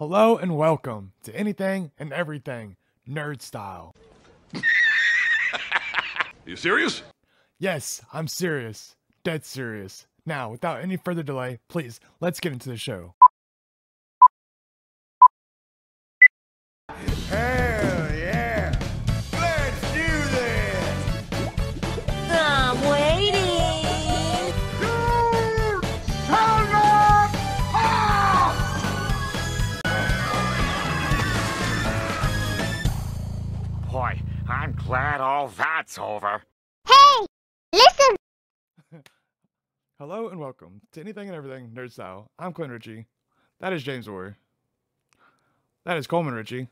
Hello and welcome to Anything and Everything Nerd Style. You serious? Yes, I'm serious. Dead serious. Now, without any further delay, please, let's get into the show. Hell yeah! Let's do this! I'm waiting. Boy, I'm glad all that's over. Hey, listen. Hello and welcome to Anything and Everything Nerd Style. I'm Clint Ritchie. That is James Orr. That is Coleman Ritchie.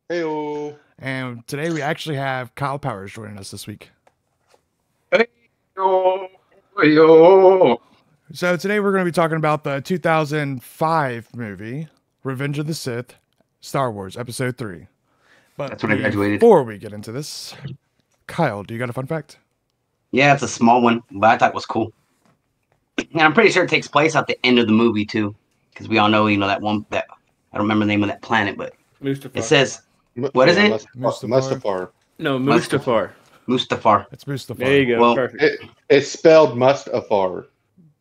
Heyo. And today we actually have Kyle Powers joining us this week. Heyo. Heyo. So today we're going to be talking about the 2005 movie, Revenge of the Sith, Star Wars Episode 3. But That's when I graduated. Before we get into this, Kyle, do you got a fun fact? Yeah, it's a small one, but I thought it was cool. And I'm pretty sure it takes place at the end of the movie too, because we all know, that one that I don't remember the name of that planet, but Mustafar. it says what is it? Mustafar. No, Mustafar. Mustafar. It's Mustafar. There you go. Well, Perfect. It's spelled Mustafar.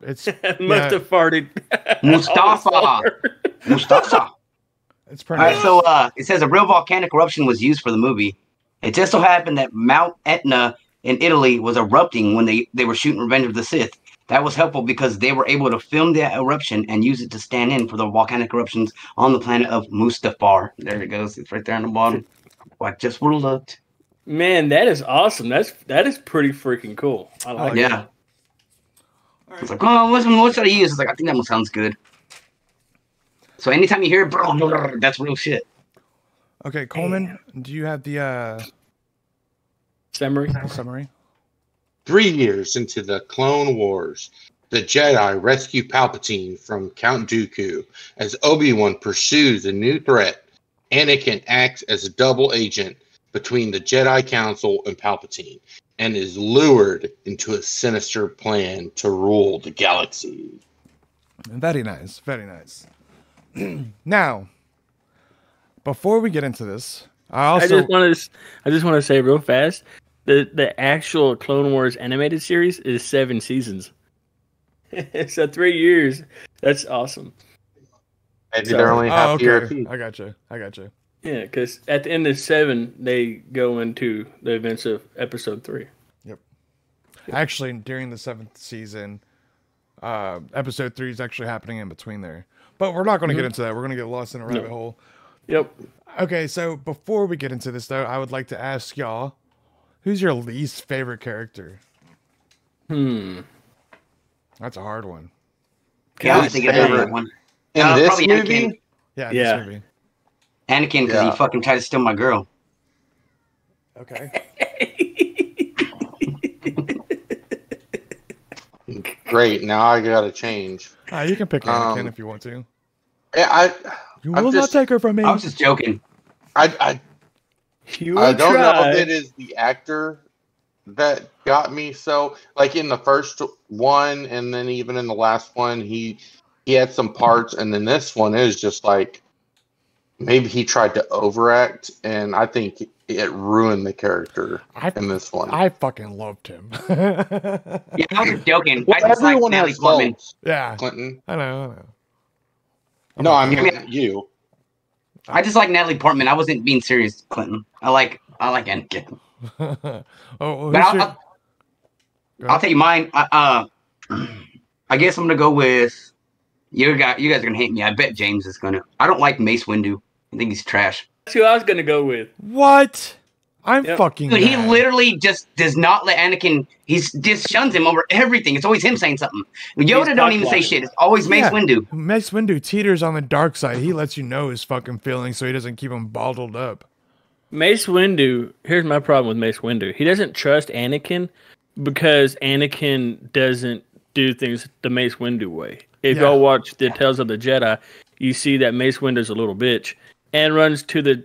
It's Mustafar. Mustafa. Mustafa. It's All right, pronounced. so it says a real volcanic eruption was used for the movie. It just so happened that Mount Etna in Italy was erupting when they were shooting Revenge of the Sith. That was helpful because they were able to film that eruption and use it to stand in for the volcanic eruptions on the planet of Mustafar. There it goes. It's right there on the bottom. I just would have looked. Man, that is awesome. That is pretty freaking cool. I like it. Yeah. It's like, oh, what should I use? It's like, I think that one sounds good. So anytime you hear it, that's real shit. Okay, Coleman, do you have the Summary. summary? 3 years into the Clone Wars, the Jedi rescue Palpatine from Count Dooku. As Obi-Wan pursues a new threat, Anakin acts as a double agent between the Jedi Council and Palpatine, and is lured into a sinister plan to rule the galaxy. Very nice, very nice. Now, before we get into this, I just want to say real fast, the actual Clone Wars animated series is 7 seasons. So 3 years. That's awesome. Maybe So- they're only half year okay. apiece. I got you. Yeah, because at the end of 7, they go into the events of Episode 3. Actually, during the 7th season, Episode 3 is actually happening in between there. But we're not going to get into that. We're going to get lost in a rabbit hole. Yep. Okay, so before we get into this, though, I would like to ask y'all, who's your least favorite character? That's a hard one. Yeah, I think it's that one. In this probably movie, Anakin. Yeah, Yeah. this movie. Anakin, because Yeah. he fucking tried to steal my girl. Okay. great. Now I gotta change. You can pick Anakin if you want to. I You I'm will just- not take her from me. I was just joking. I You I will don't know try. if it is the actor that got me so, like in the first one and then even in the last one he had some parts, and then this one is just like maybe he tried to overact, and I think it ruined the character in this one. I fucking loved him. Yeah, I was just joking. Well, I just like everyone Natalie has Portman. faults, Yeah, Clinton. I know. No, I mean Yeah. you. I just like Natalie Portman. I wasn't being serious, Clinton. I like Anakin. Oh, But who's your- I'll tell you mine. I guess I'm gonna go with you guys are gonna hate me. I bet James is gonna. I don't like Mace Windu. I think he's trash. That's who I was going to go with. What? I'm Yep. fucking Dude, he mad. literally just does not let Anakin. He just shuns him over everything. It's always him saying something. Yoda don't even say cock-blocking. shit. It's always Mace Yeah. Windu. Mace Windu teeters on the dark side. He lets you know his fucking feelings so he doesn't keep him bottled up. Mace Windu, here's my problem with Mace Windu. He doesn't trust Anakin because Anakin doesn't do things the Mace Windu way. If Yeah. y'all watch the Tales of the Jedi, you see that Mace Windu's a little bitch and runs to the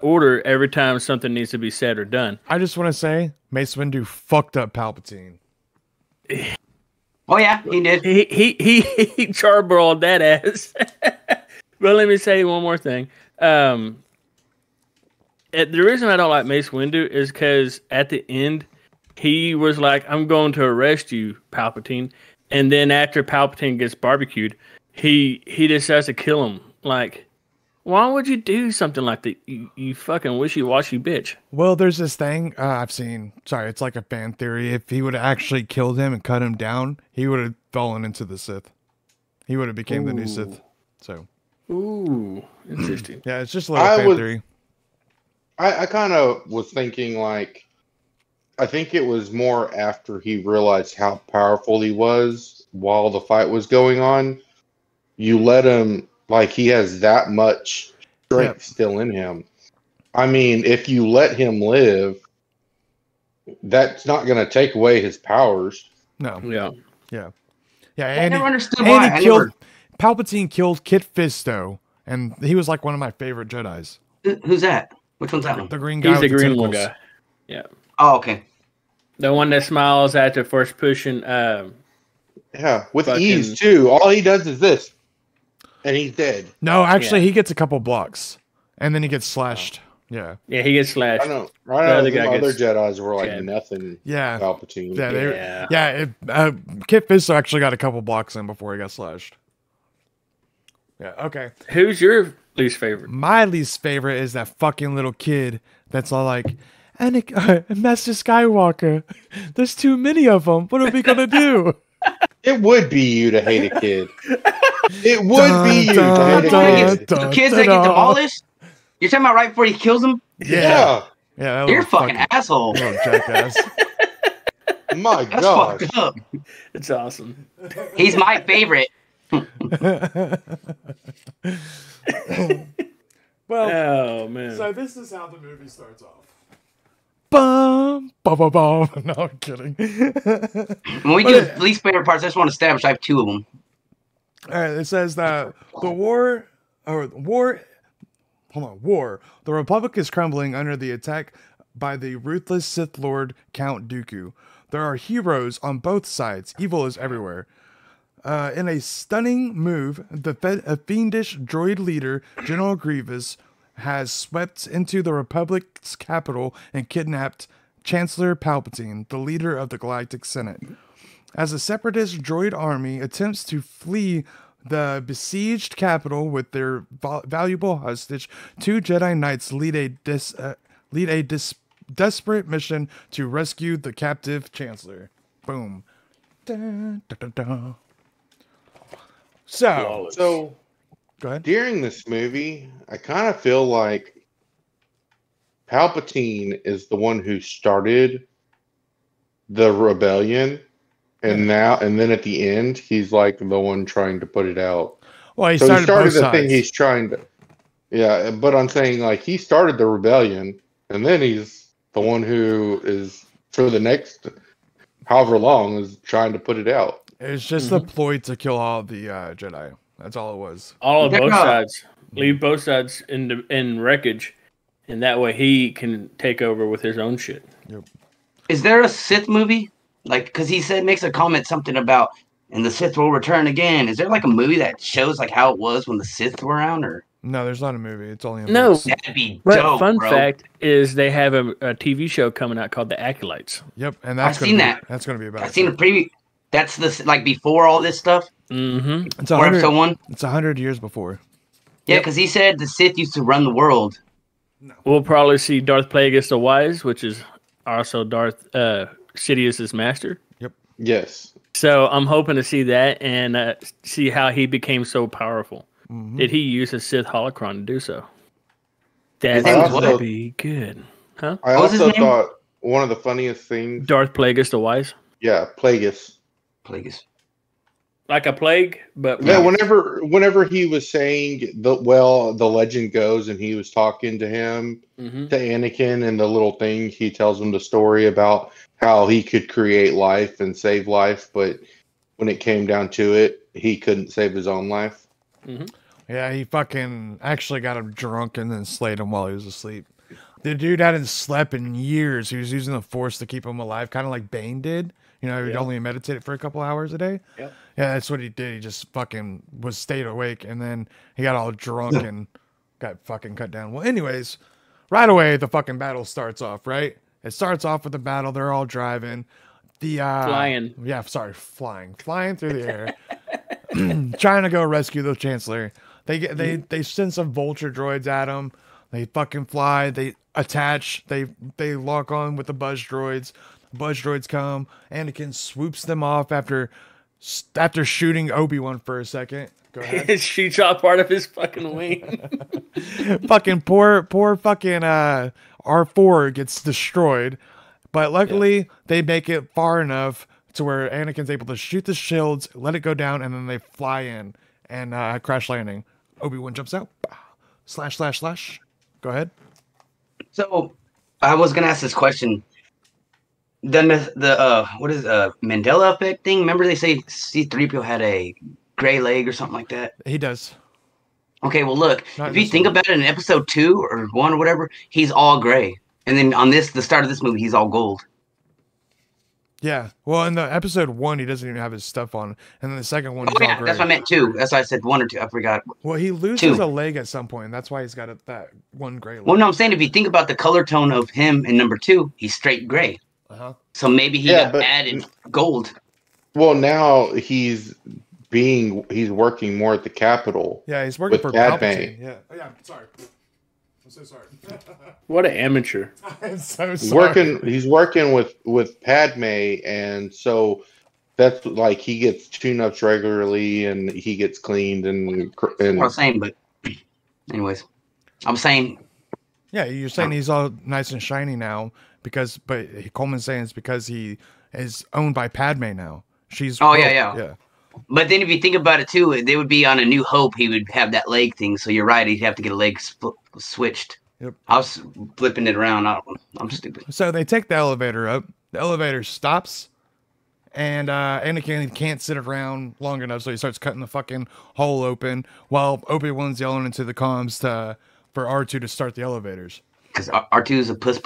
order every time something needs to be said or done. I just want to say, Mace Windu fucked up Palpatine. Oh yeah, he did. He charbroiled that ass. But let me say one more thing. The reason I don't like Mace Windu is because at the end, he was like, "I'm going to arrest you, Palpatine," and then after Palpatine gets barbecued, he decides to kill him. Like, why would you do something like that? You fucking wishy-washy bitch. Well, there's this thing I've seen. Sorry, it's like a fan theory. If he would have actually killed him and cut him down, he would have fallen into the Sith. He would have became the new Sith. So, ooh, interesting. Yeah, it's just a little fan theory. I kind of was thinking, like, I think it was more after he realized how powerful he was while the fight was going on. You let him, like, he has that much strength still in him. I mean, if you let him live, that's not going to take away his powers. No. Yeah. And I never understood why. Palpatine killed Kit Fisto, and he was like one of my favorite Jedis. Who's that? Which one's that one? The green guy. He's with the green one tentacles. guy. Yeah. Oh, okay. The one that smiles after first pushing. Yeah, with fucking- ease, too. All he does is this, and he's dead. No, actually, he gets a couple blocks, and then he gets slashed. Yeah. Yeah, he gets slashed. I know. The Right other now, guy the other gets Jedis were like dead. nothing. Yeah. Palpatine. Kit Fisto actually got a couple blocks in before he got slashed. Yeah, okay. Who's your least favorite? My least favorite is that fucking little kid that's all like, Master Skywalker, there's too many of them. What are we going to do? It would be you to hate a kid. It would be you to hate a kid. The kids that get demolished? You're talking about right before he kills them? Yeah. Yeah, You're a fucking asshole. little jackass. My That's gosh. fucked up. It's awesome. He's my favorite. Well, Oh man. so this is how the movie starts off. Bum, bum, bum, bum. No, I'm kidding. When we do the least favorite parts, I just want to establish I have two of them. All right, it says that war. The Republic is crumbling under the attack by the ruthless Sith Lord Count Dooku. There are heroes on both sides. Evil is everywhere. In a stunning move, a fiendish droid leader, General Grievous, has swept into the Republic's capital and kidnapped Chancellor Palpatine, the leader of the Galactic Senate. As a separatist droid army attempts to flee the besieged capital with their valuable hostage, two Jedi Knights lead a desperate mission to rescue the captive Chancellor. Boom. Dun, dun, dun, dun. So, go ahead. During this movie, I kind of feel like Palpatine is the one who started the rebellion, and then at the end, he's like the one trying to put it out. Well, he So started, he started both the sides. thing he's trying to. Yeah, but I'm saying like he started the rebellion, and then he's the one who is for the next however long is trying to put it out. It's just a ploy to kill all the Jedi. That's all it was. All of Yeah. both sides. Leave both sides in wreckage, and that way he can take over with his own shit. Is there a Sith movie? Like, because he makes a comment something about, and the Sith will return again. Is there like a movie that shows like how it was when the Sith were around, or No, there's not a movie. It's only a No. books. that'd be But dope, fun bro. fact is they have a TV show coming out called The Acolytes. Yep, and that's I've gonna seen be, that. That's going to be about. I've seen a preview. That's the like before all this stuff. Mm-hmm. It's Or episode 100. one. It's 100 years before. Yeah, because he said the Sith used to run the world. We'll probably see Darth Plagueis the Wise, which is also Darth Sidious's master. Yes. So I'm hoping to see that and see how he became so powerful. Mhm. Did he use a Sith holocron to do so? That name was would what? be good. Huh? I What was his also name? thought one of the funniest things. Darth Plagueis the Wise? Yeah, Plagueis. Plagueis. Like a plague, but Yeah, whenever he was saying the legend goes, and he was talking to him Mhm. to Anakin, and the little thing he tells him the story about how he could create life and save life, but when it came down to it, he couldn't save his own life. Yeah, he fucking actually got him drunk and then slayed him while he was asleep. The dude hadn't slept in years. He was using the Force to keep him alive, kind of like Bane did. You know, he Yeah. only meditated for a couple hours a day. Yep. Yeah, that's what he did. He just fucking stayed awake, and then he got all drunk and got fucking cut down. Well, anyways, right away the fucking battle starts off. Right, it starts off with the battle. They're all driving. The Flying. Yeah, sorry, flying through the air, trying to go rescue the Chancellor. They send some vulture droids at him. They fucking fly. They attach. They lock on with the buzz droids. Buzz droids come. Anakin swoops them off after shooting Obi-Wan for a second. Go ahead. It shoots off part of his fucking wing. Fucking poor fucking R4 gets destroyed. But luckily they make it far enough to where Anakin's able to shoot the shields, let it go down, and then they fly in and crash landing. Obi-Wan jumps out. Slash. Go ahead. So I was gonna ask this question. Then the what is Mandela effect thing? Remember they say C-3PO had a gray leg or something like that? He does. Okay, well look, Not if you this think one. about it in episode 2 or 1 or whatever, he's all gray. And then on the start of this movie, he's all gold. Yeah. Well, in the episode 1, he doesn't even have his stuff on, and then the second one, Oh he's all yeah, gray. that's what I meant 2. That's why I said 1 or 2. I forgot. Well, he loses 2. a leg at some point. That's why he's got that one gray leg. Well, no, I'm saying if you think about the color tone of him in number 2, he's straight gray. Uh-huh. So maybe he Yeah, got but- added gold. Well, now he's working more at the Capitol. Yeah, he's working With for Padme. Palpatine. Yeah. Oh, yeah. Sorry. I'm so sorry. What an amateur. I'm so He's sorry. He's working with Padme, and so that's like he gets tune-ups regularly, and he gets cleaned, and What I'm saying, but anyways, I'm saying Yeah, you're saying he's all nice and shiny now but Coleman's saying it's because he is owned by Padme now. She's Oh, yeah. yeah. But then if you think about it too, they would be on A New Hope. He would have that leg thing. So you're right. He'd have to get a leg switched. Yep. I was flipping it around. I'm stupid. So they take the elevator up. The elevator stops, and Anakin can't sit around long enough, so he starts cutting the fucking hole open while Obi-Wan's yelling into the comms for R2 to start the elevators. Because R2 is a puss.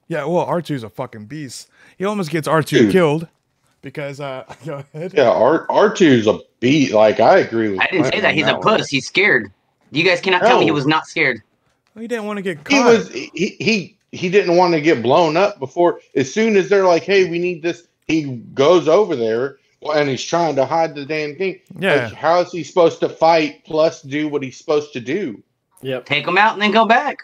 Yeah, well, R2's a fucking beast. He almost gets R2 Dude. killed because go ahead. Yeah, R2's a beat. Like I agree with. I didn't say Clint that. on He's a one. puss. He's scared. You guys cannot tell me he No. was not scared. He didn't want to get He caught. was he didn't want to get blown up before. As soon as they're like, "Hey, we need this," he goes over there and he's trying to hide the damn thing. Yeah. Like, how is he supposed to fight plus do what he's supposed to do? Yep. Take him out and then go back.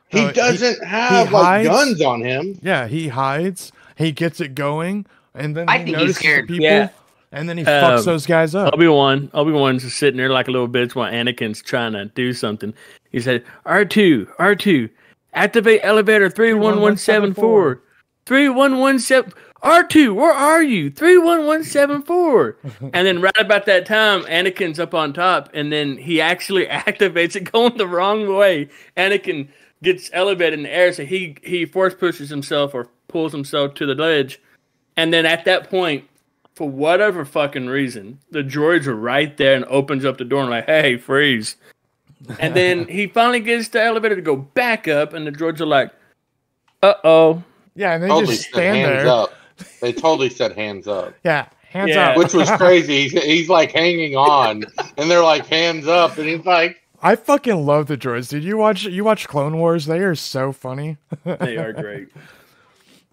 He he- doesn't have he like hides. guns on him. Yeah, he hides. He gets it going, and then I he think he's notices scared. the people, Yeah. and then he fucks Um, those guys up. Obi-Wan's just sitting there like a little bitch while Anakin's trying to do something. He said, R2, activate elevator 31174. 31174. R2, where are you? 31174. And then right about that time, Anakin's up on top, and then he actually activates it going the wrong way. Anakin gets elevated in the air, so he force pushes himself or pulls himself to the ledge. And then at that point, for whatever fucking reason, the droids are right there and opens up the door and like, hey, freeze. And then he finally gets the elevator to go back up, and the droids are like, uh-oh. Yeah, and they Totally just said stand hands there. up. They totally said hands up, Yeah, hands Yeah. up. which was crazy. He's like hanging on, and they're like hands up, and he's like, I fucking love the droids. Did you watch Clone Wars? They are so funny. They are great.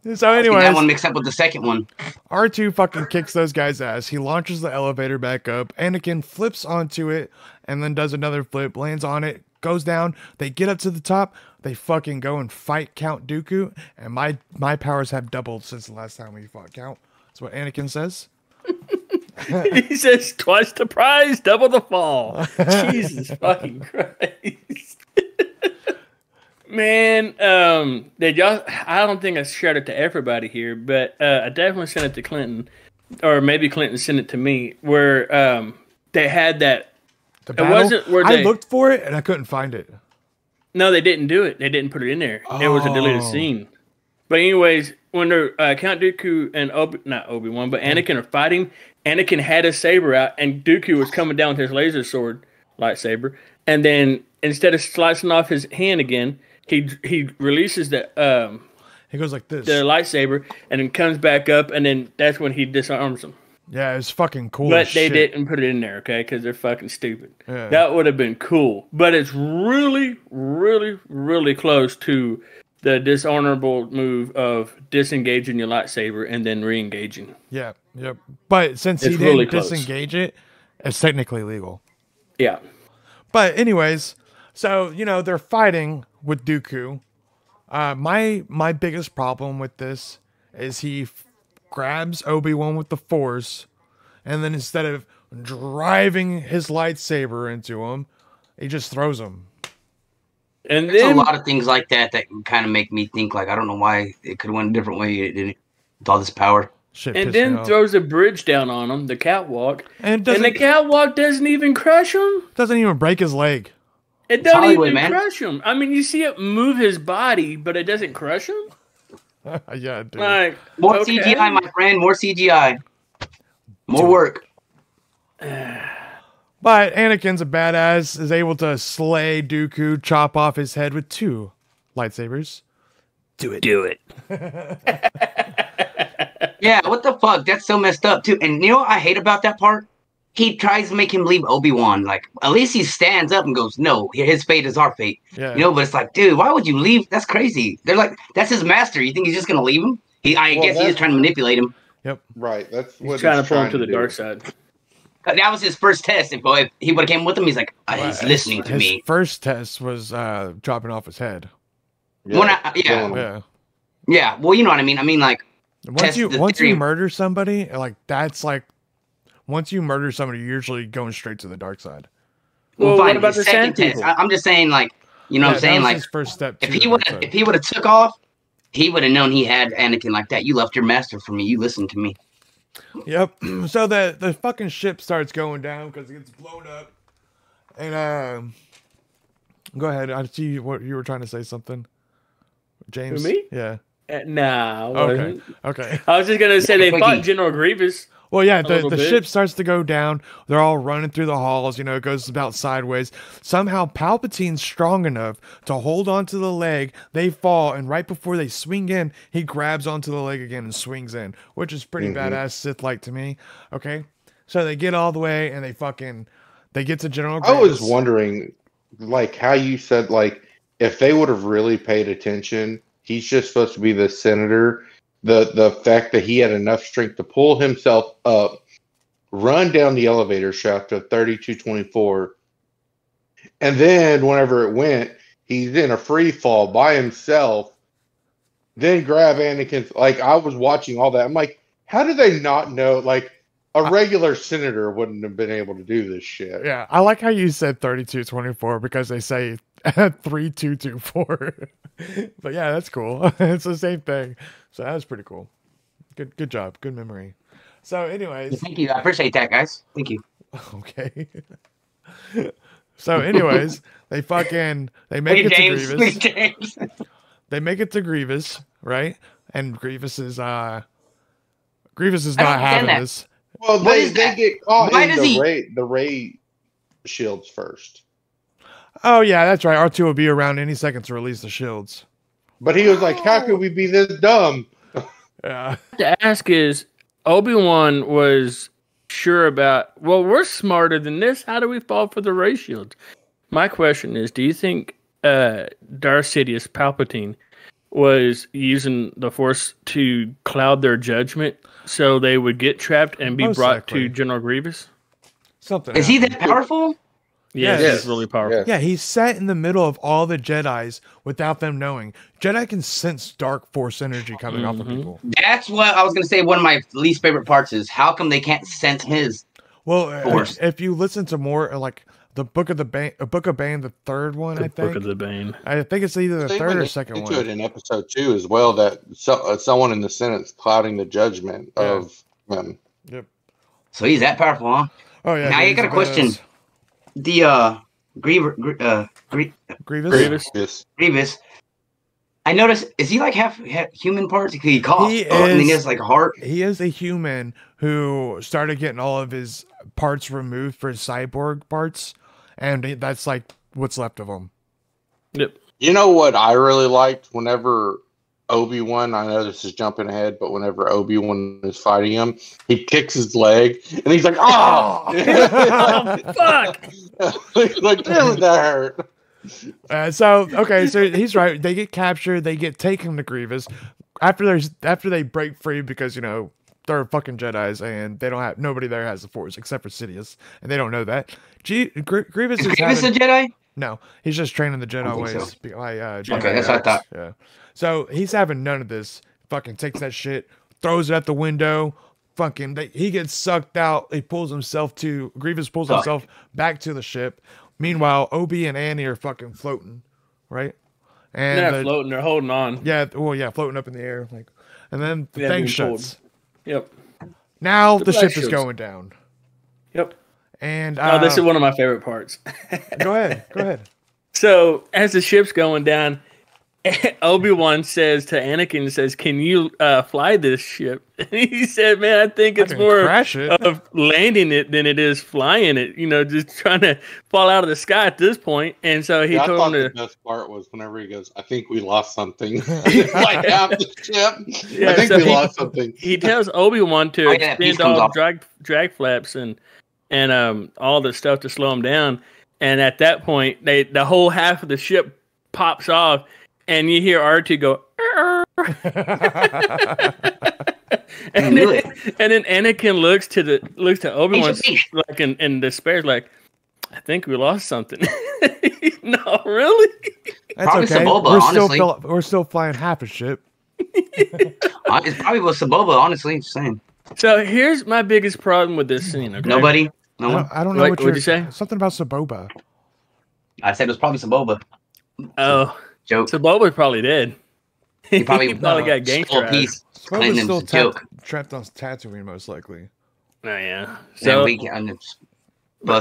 So, That anyways, one mixed up with the second one. R2 fucking kicks those guys' ass. He launches the elevator back up. Anakin flips onto it and then does another flip, lands on it, goes down. They get up to the top. They fucking go and fight Count Dooku. And my powers have doubled since the last time we fought Count. That's what Anakin says. He says, twice the prize, double the fall. Jesus fucking Christ. Man, did y'all? I don't think I shared it to everybody here, but I definitely sent it to Clinton, or maybe Clinton sent it to me, where they had that. The battle, wasn't where I they- looked for it and I couldn't find it. No, they didn't do it. They didn't put it in there. It was a deleted Oh. scene. But anyways, when they're, Count Dooku and not Obi-Wan, but Anakin are fighting, Anakin had his saber out, and Dooku was coming down with his laser sword, lightsaber, and then instead of slicing off his hand again, he releases the He goes like this. the lightsaber, and then comes back up, and then that's when he disarms them. Yeah, it's fucking cool. But as they shit. didn't put it in there, okay? Because they're fucking stupid. Yeah. That would have been cool. But it's really, really, really close to the dishonorable move of disengaging your lightsaber and then re-engaging. Yeah, yep. But since he It's didn't really close. disengage it, it's technically legal. Yeah. But anyways, so they're fighting with Dooku. My biggest problem with this is he grabs Obi-Wan with the Force, and then instead of driving his lightsaber into him, he just throws him. And There's a then lot of things like that kind of make me think, like, I don't know why it could have went a different way, didn't it? With all this power. Shit and pissed me then off. throws a bridge down on him, the catwalk. And the catwalk doesn't even crush him. doesn't even break his leg. It doesn't Hollywood, even man. crush him. I mean, you see it move his body, but it doesn't crush him. Yeah, dude. Like More okay. CGI, my friend. More CGI. More work. But Anakin's a badass, is able to slay Dooku, chop off his head with 2 lightsabers. Do it. Do it. Yeah, what the fuck? That's so messed up, too. And you know what I hate about that part? He tries to make him leave Obi-Wan. Like, at least he stands up and goes, no, his fate is our fate. Yeah. But it's like, dude, why would you leave? That's crazy. They're like, that's his master. You think he's just going to leave him? I guess he is trying to manipulate him. Right. That's what He's trying to pull him trying to the do. dark side. That was his first test. If he would have came with him, he's like, he's listening to his me. first test was chopping off his head. Yeah. Yeah. Yeah, well, you know what I mean. I mean, like, Once test you the once theory. you murder somebody, like that's like once you murder somebody, you're usually going straight to the dark side. Well, fine, what about his the second sand test? people? I'm just saying, like, you know what I'm that saying? was Like, his first step. if to he the would dark if side. he would have took off, he would have known he had Anakin like that. You left your master for me. You listened to me. Yep. So the fucking ship starts going down because it gets blown up. And go ahead. I see what you were trying to say. Something, James. Who, me? Yeah. Nah. I Okay. wasn't. Okay. I was just gonna say they Quickie. fought General Grievous. Well, yeah, A the little bit. ship starts to go down. They're all running through the halls. It goes about sideways. Somehow Palpatine's strong enough to hold onto the leg. They fall, and right before they swing in, he grabs onto the leg again and swings in, which is pretty badass Sith-like to me. Okay, so they get all the way, and they get to General I was Grievous. wondering, like, how you said, like, if they would have really paid attention, he's just supposed to be the senator. The fact that he had enough strength to pull himself up, run down the elevator shaft to 3224, and then whenever it went, he's in a free fall by himself, then grab Anakin's. Like, I was watching all that. I'm like, how did they not know? Like, a regular senator wouldn't have been able to do this shit. Yeah, I like how you said 3224 because they say 3224. But yeah, that's cool. It's the same thing. So that was pretty cool. Good job. Good memory. So anyways, Thank you. I appreciate that, guys. Thank you. okay. So anyways, they make Hey, it to James. Grievous. James. They make it to Grievous, right? And Grievous is I not don't understand having that. this. Well, What they is that? get caught Why in does he- the ray shields first. Oh yeah, that's right. R2 will be around any second to release the shields. But he was like, how could we be this dumb? Yeah. To ask is Obi-Wan was sure about, well, we're smarter than this. How do we fall for the ray shields? My question is, do you think Darth Sidious Palpatine was using the Force to cloud their judgment so they would get trapped and be Most brought likely. to General Grievous? Something. Is he happened. that powerful? Yes, Yes. he's really powerful. Yes. Yeah, he's sat in the middle of all the Jedis without them knowing. Jedi can sense dark force energy coming off of people. That's what I was going to say. One of my least favorite parts is how come they can't sense his? Well, Force. if you listen to more like the Book of Bane, the third one, The I Book think. of the Bane. I think it's either the They third went or second into one. it in episode 2 as well, that someone in the Senate's clouding the judgment Yeah. of him. Yep. So he's that powerful, huh? Oh yeah. Now I he's got a badass. question. The Grievous. Yes. Grievous. I noticed. Is he like half human parts? He coughs. He and then is- he has like a heart. He is a human who started getting all of his parts removed for his cyborg parts, and that's like what's left of him. Yep. You know what I really liked whenever Obi-Wan, I know this is jumping ahead, but whenever Obi-Wan is fighting him, he kicks his leg, and he's like, "Oh, Oh, fuck! He's like, damn it, that hurt." So he's right. They get captured. They get taken to Grievous after they break free because they're fucking Jedis and they don't have nobody there has the Force except for Sidious, and they don't know that. Grievous Is is Grievous having, a Jedi? no, he's just training the Jedi think ways. so. Jedi Okay, that's what I thought. Yeah. So he's having none of this. Fucking takes that shit, throws it out the window. Fucking, he gets sucked out. Grievous pulls himself back to the ship. Meanwhile, Obi and Annie are fucking floating, right? And They're not floating; they're holding on. yeah, floating up in the air, and then the Yeah, thing being shuts. pulled. Yep. Now the ship is shields. going down. Yep. And Oh, this is one of my favorite parts. go ahead. So as the ship's going down, Obi-Wan says to Anakin, "Can you fly this ship?" And he said, "Man, I think it's can more crash it." of landing it than it is flying it. Just trying to fall out of the sky at this point." And so he I told thought him the to. best part was whenever he goes, "I think we lost something." Like half the ship. Yeah, I think so we lost something. He tells Obi-Wan to Oh, yeah, piece extend comes all off. drag flaps and all the stuff to slow him down. And at that point, the whole half of the ship pops off, and you hear R2 go. and then Anakin looks to Obi-Wan like in despair, like, "I think we lost something." No, really? That's Probably okay. Sebulba, honestly. We're still flying half a ship. It's probably with Sebulba, honestly. Just saying. So here's my biggest problem with this scene. Okay? Nobody? No one? I don't know What- what what'd you say? Something about Saboba. I said it was probably Sebulba. Oh, Joke. so Boba's probably dead. He probably, got gangster skull eyes. piece. Saboba's Clinton's still joke. trapped on Tatooine, most likely. Oh yeah. So So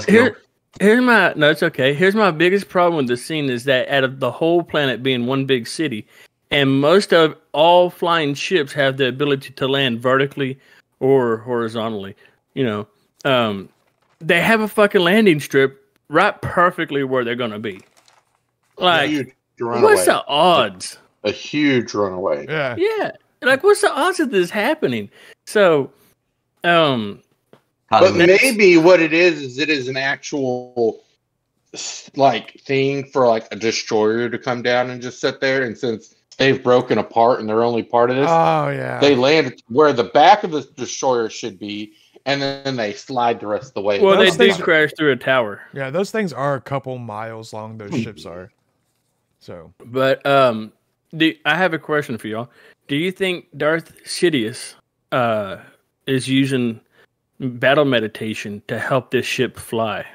here's my no, it's okay. Here's my biggest problem with this scene is that out of the whole planet being one big city, and most of all flying ships have the ability to land vertically or horizontally. They have a fucking landing strip right perfectly where they're gonna be. Like, Huge runaway. what's the odds? A huge runaway. Yeah. Yeah. Like, what's the odds of this happening? So, But Hollywood. maybe what it is it is an actual thing for a destroyer to come down and just sit there. And since they've broken apart and they're only part of this, Oh yeah. they land where the back of the destroyer should be, and then they slide the rest of the way. well, they Those did things- crash through a tower. Yeah, those things are a couple miles long. Those ships are. So But I have a question for y'all. Do you think Darth Sidious is using battle meditation to help this ship fly?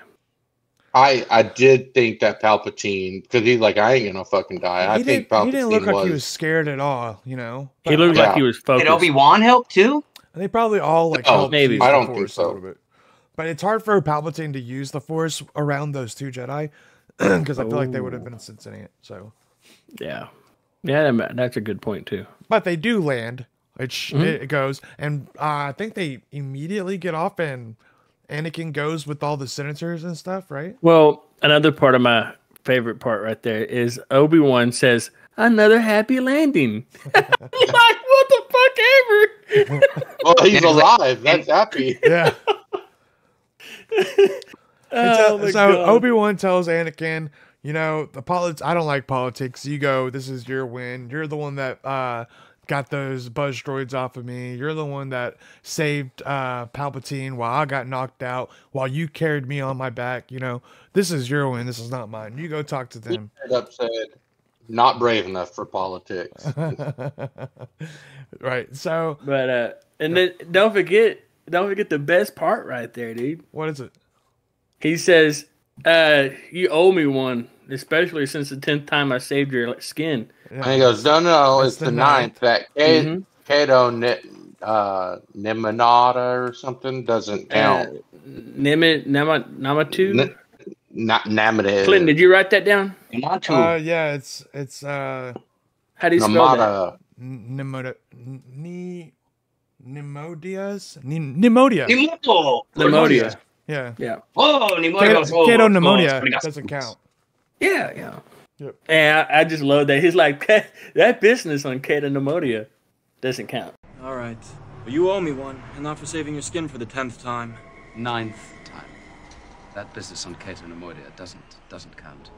I did think that Palpatine, because he's like, I ain't gonna fucking die. I think Palpatine he didn't look like was. he was scared at all. He looked Yeah. like he was Did focused. Obi-Wan help too? They probably all Oh, helped maybe. use I the don't think Force so. a little bit. But it's hard for Palpatine to use the Force around those two Jedi because I feel like they would have been sensing it. So, Yeah, that's a good point too. but they do land. It goes, and I think they immediately get off, and Anakin goes with all the senators and stuff, right? Well, another part of my favorite part right there is Obi-Wan says, "Another happy landing." Like, what the fuck ever? Well, he's alive. That's happy. Yeah. Oh, my So God. Obi-Wan tells Anakin, I don't like politics. You go, this is your win. You're the one that got those buzz droids off of me. You're the one that saved Palpatine while I got knocked out, while you carried me on my back. This is your win. This is not mine. You go talk to them. Said, not brave enough for politics. Right. So But and then don't forget the best part right there, dude. what is it? He says, "You owe me one, especially since the 10th time I saved your skin." And he goes, no, It's it's the the ninth. That Mhm. Cato Nemonata or something doesn't count. Namatu. Not Namada. Clinton, did you write that down? Namatu. Yeah, it's How do you spell that? Namada. Nemodias? Nimoto. Lemodia. Yeah. Yeah. Oh, Nimoto. Cato pneumonia doesn't count. Yeah. Yep. And I just love that. He's like, that business on Kata Nemodia doesn't count. All right. Well, you owe me one, and not for saving your skin for the 10th time. 9th time. That business on Cato Nemodia doesn't count.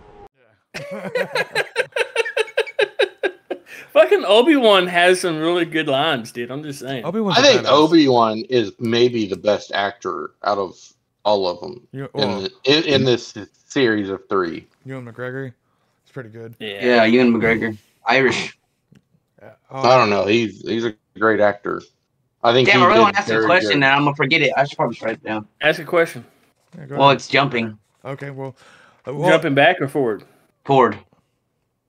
Fucking Obi-Wan has some really good lines, dude. I'm just saying. Obi-Wan's I a think badass. Obi-Wan is maybe the best actor out of all of them in this series of 3. Ewan McGregor, it's pretty good. Yeah, Ewan McGregor, Irish. Yeah. I don't know. He's a great actor. I think. Damn, he I really did want to ask you a very question, good. and I'm gonna forget it. I should probably write it down. Ask a question. Yeah, go Well, ahead. it's jumping Okay, well, Jumping back or forward? forward.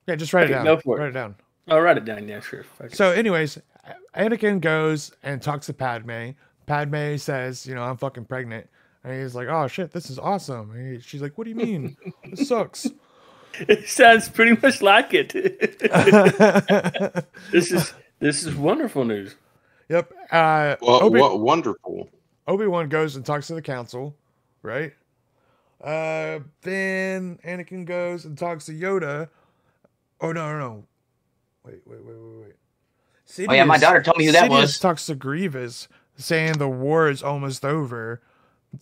yeah, just write it Okay, down. go for it. Write it down. I'll write it down. Yeah, sure. Fuck it. So, anyways, Anakin goes and talks to Padme. Padme says, I'm fucking pregnant. And he's like, oh, shit, this is awesome. And she's like, what do you mean? This sucks. It sounds pretty much like it. This is wonderful news. Yep. What wonderful. Obi-Wan goes and talks to the council, right? Then Anakin goes and talks to Yoda. Oh, no. Wait. Oh yeah, my daughter told me who that Sidious was. talks to Grievous, saying the war is almost over.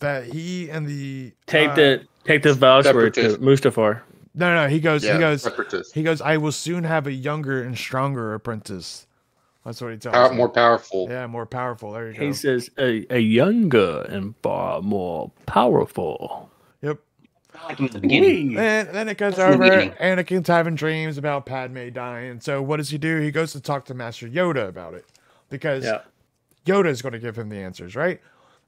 That he and the Take the voucher to Separatist. Mustafar. No. He goes. Separatist. He goes. I will soon have a younger and stronger apprentice. That's what he tells me. More powerful. Yeah, more powerful. There you go. He says a younger and far more powerful. Yep. I like him at the beginning. Wee. And then it goes That's in the over. beginning. Anakin's having dreams about Padme dying. So what does he do? He goes to talk to Master Yoda about it because Yeah. Yoda is going to give him the answers, right?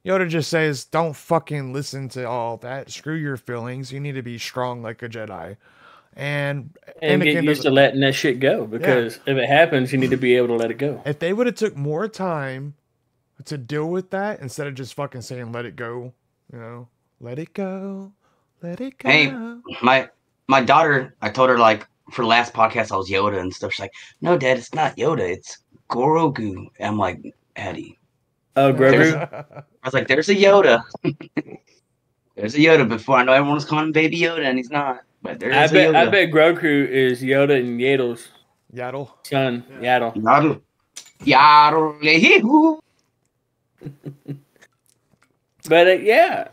Yoda just says, "Don't fucking listen to all that. Screw your feelings. You need to be strong like a Jedi." And And get Anakin used to doesn't. letting that shit go because if it happens, you need to be able to let it go. If they would have took more time to deal with that instead of just fucking saying "let it go," let it go, let it go. Hey, my daughter, I told her like for the last podcast I was Yoda and stuff. She's like, "No, Dad, it's not Yoda. It's Grogu." And I'm like, Addie. Oh, Grogu. I was like, "There's a Yoda. There's a Yoda." Before I know everyone was calling him Baby Yoda, and he's not. But there is a Yoda. I bet Grogu is Yoda and Yaddle's Yaddle. son. Yaddle. Yaddle. Yaddle. Yee-hoo. But yeah,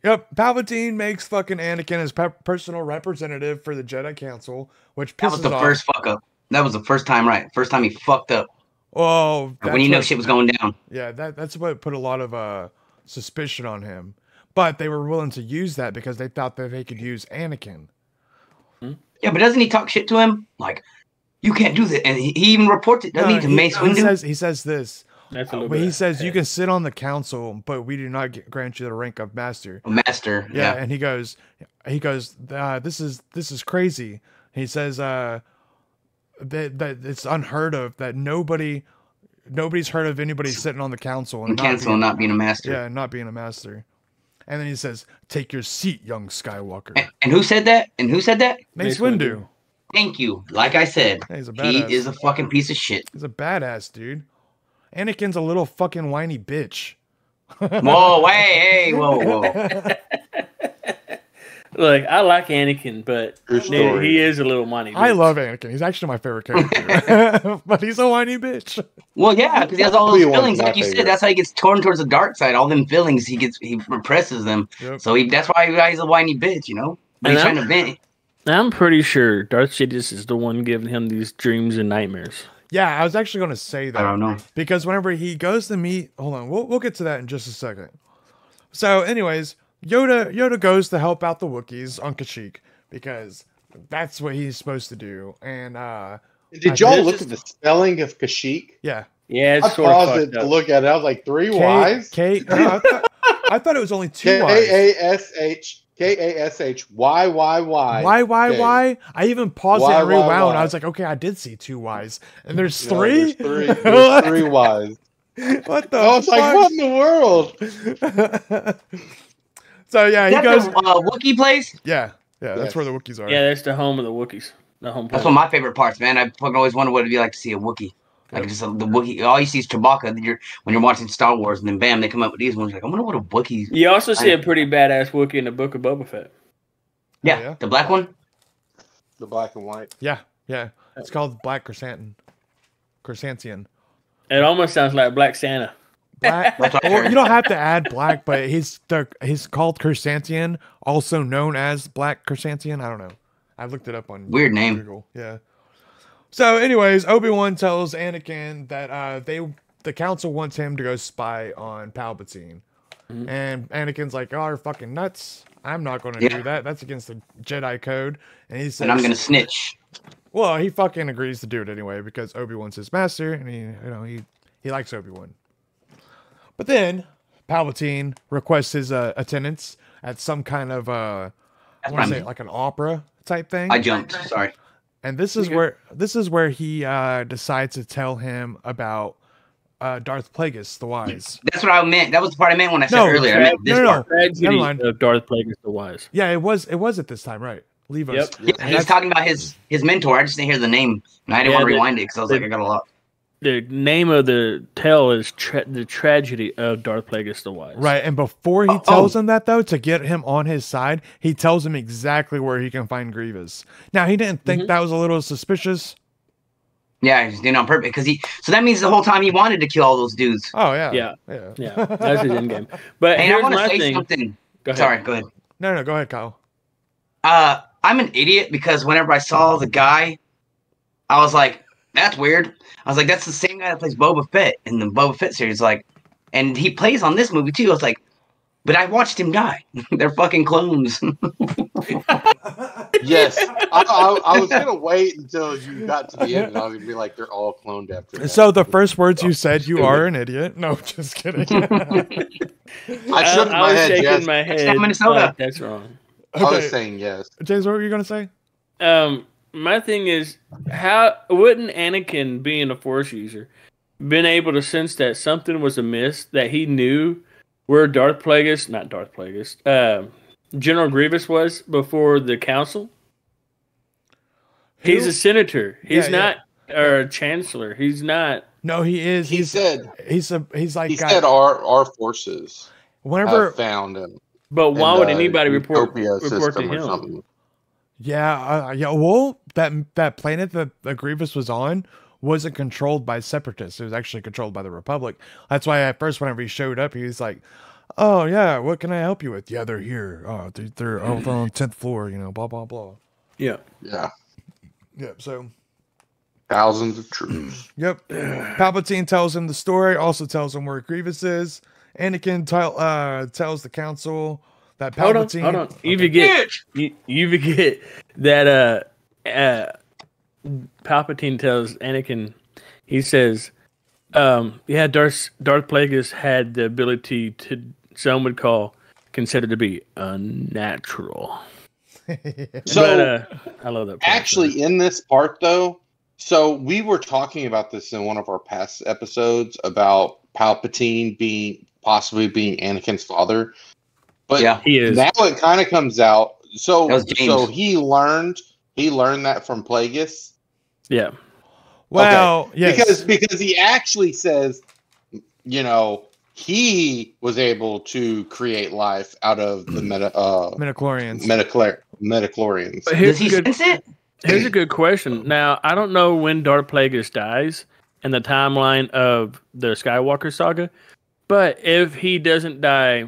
Yep, Palpatine makes fucking Anakin his personal representative for the Jedi Council, which That pisses was the off. first fuck up. That was the first time, right? First time he fucked up. Oh, When you know shit was going down. Yeah, that's what put a lot of suspicion on him. But they were willing to use that because they thought that they could use Anakin. Yeah, but doesn't he talk shit to him? Like, you can't do that. And he even reports it, doesn't he, to Mace Windu? He says this. that's a little But bit. he says you can sit on the council, but we do not grant you the rank of master. Master. Yeah, Yeah. and he goes, this is crazy. He says that it's unheard of that nobody's heard of anybody sitting on the council And cancel not being a master. yeah, not being a master. And then he says, "Take your seat, young Skywalker." And who said that? And who said that? Mace Mace Windu. Thank you. Like I said, Hey, he's a he badass. is a fucking piece of shit. He's a badass, dude. Anakin's a little fucking whiny bitch. Whoa, hey, whoa. Look, I like Anakin, but True story. he is a little money. I love Anakin. He's actually my favorite character. But he's a whiny bitch. Well, yeah, because he has all those Obi-Wan's feelings, my like you favorite. said. That's how he gets torn towards the dark side. All them feelings, he represses them. Yep. So that's why he's a whiny bitch, you know. But he's And trying to vent. I'm pretty sure Darth Sidious is the one giving him these dreams and nightmares. Yeah, I was actually going to say that. I don't know. Because whenever he goes to meet, hold on, we'll get to that in just a second. So, anyways, Yoda goes to help out the Wookiees on Kashyyyk because that's what he's supposed to do. And Did y'all look at the spelling of Kashyyyk? yeah, Yeah, I it's sort of paused it fucked to up. look at it. I was like, three Y's? I thought it was only two Y's. K-A-S-H-Y-Y-Y. Why? I even paused it and Why? rewound. I was like, okay, I did see two Y's, and there's No, three. There's three Y's. What the? I was like, what in the world? So yeah, he That's goes. the Wookiee place. Yeah, that's Yes. where the Wookiees are. Yeah, that's the home of the Wookiees. The home That's planet. one of my favorite parts, man. I fucking always wondered what it'd be like to see a Wookiee. Like just the Wookiee. All you see is Chewbacca. Then when you're watching Star Wars, and then bam, they come up with these ones. You're like, I wonder what a Wookiee. You also see a pretty badass Wookiee in the Book of Boba Fett. Yeah, yeah? the black one. The black and white. Yeah. It's called Black Chrysanthemum. It almost sounds like Black Santa. Black. Well, you don't have to add black, but he's called Chrysanthemum, also known as Black Chrysanthemum. I don't know. I looked it up on Weird name. Google. Yeah. So, anyways, Obi-Wan tells Anakin that the council wants him to go spy on Palpatine, and Anakin's like, "Oh, you're fucking nuts! I'm not going to do that. That's against the Jedi code." And he says, And I'm going to snitch. Well, he fucking agrees to do it anyway because Obi-Wan's his master, and he likes Obi-Wan. But then Palpatine requests his attendance at some kind of like an opera type thing. I jumped. Sorry. And this is where he decides to tell him about Darth Plagueis the Wise. That's what I meant. That was the part I meant when I said earlier. I meant this part. Never mind. Of Darth Plagueis the Wise. Yeah, it was at this time, right? Leave us. Yep. Yeah, he's talking about his mentor. I just didn't hear the name, and I didn't want to rewind it because I was like, I got a lot. The name of the tale is the tragedy of Darth Plagueis the Wise. Right, and before he tells him that, though, to get him on his side, he tells him exactly where he can find Grievous. Now, he didn't think that was a little suspicious. Yeah, he's doing it on purpose so that means the whole time he wanted to kill all those dudes. Oh yeah, yeah. That's his end game. But hey, here's I want to my say thing. something. Go ahead. Sorry, go ahead. No, go ahead, Kyle. I'm an idiot because whenever I saw the guy, I was like, "That's weird." I was like, "That's the same guy that plays Boba Fett in the Boba Fett series." Like, and he plays on this movie too. I was like, "But I watched him die. They're fucking clones." Yes, I was gonna wait until you got to the end, and I was gonna be like, "They're all cloned after that." So the first words you said, "You are an idiot." No, just kidding. I shook my head. Shaking Yes. my head. Minnesota. That's wrong. I was saying yes. James, what were you gonna say? My thing is, how wouldn't Anakin, being a Force user, been able to sense that something was amiss, that he knew where General Grievous was before the council? He's a senator. He's not or a chancellor. He's not. No, he is. He said he's like he said our forces whenever found him. But why would anybody report Utopia to system or him? something. Yeah. Well, that planet that Grievous was on wasn't controlled by separatists. It was actually controlled by the Republic. That's why at first, whenever he showed up, he was like, "Oh yeah, what can I help you with?" "Yeah, they're here. Oh, they're on the 10th floor. Blah blah blah." Yeah. Yep. So thousands of troops. Yep. Palpatine tells him the story. Also tells him where Grievous is. Anakin tells the council that Palpatine. Hold on. You forget that Palpatine tells Anakin. He says, Darth Plagueis had the ability to, some would consider to be unnatural. So, I love that part. Actually, in this part, though, so we were talking about this in one of our past episodes about Palpatine possibly being Anakin's father. But he is. Now it kind of comes out. So he learned that from Plagueis. Yeah. Well, yes. Because he actually says, he was able to create life out of the midichlorians. Midichlorians. Does he sense it? Here's a good question. Now, I don't know when Darth Plagueis dies in the timeline of the Skywalker saga, but if he doesn't die,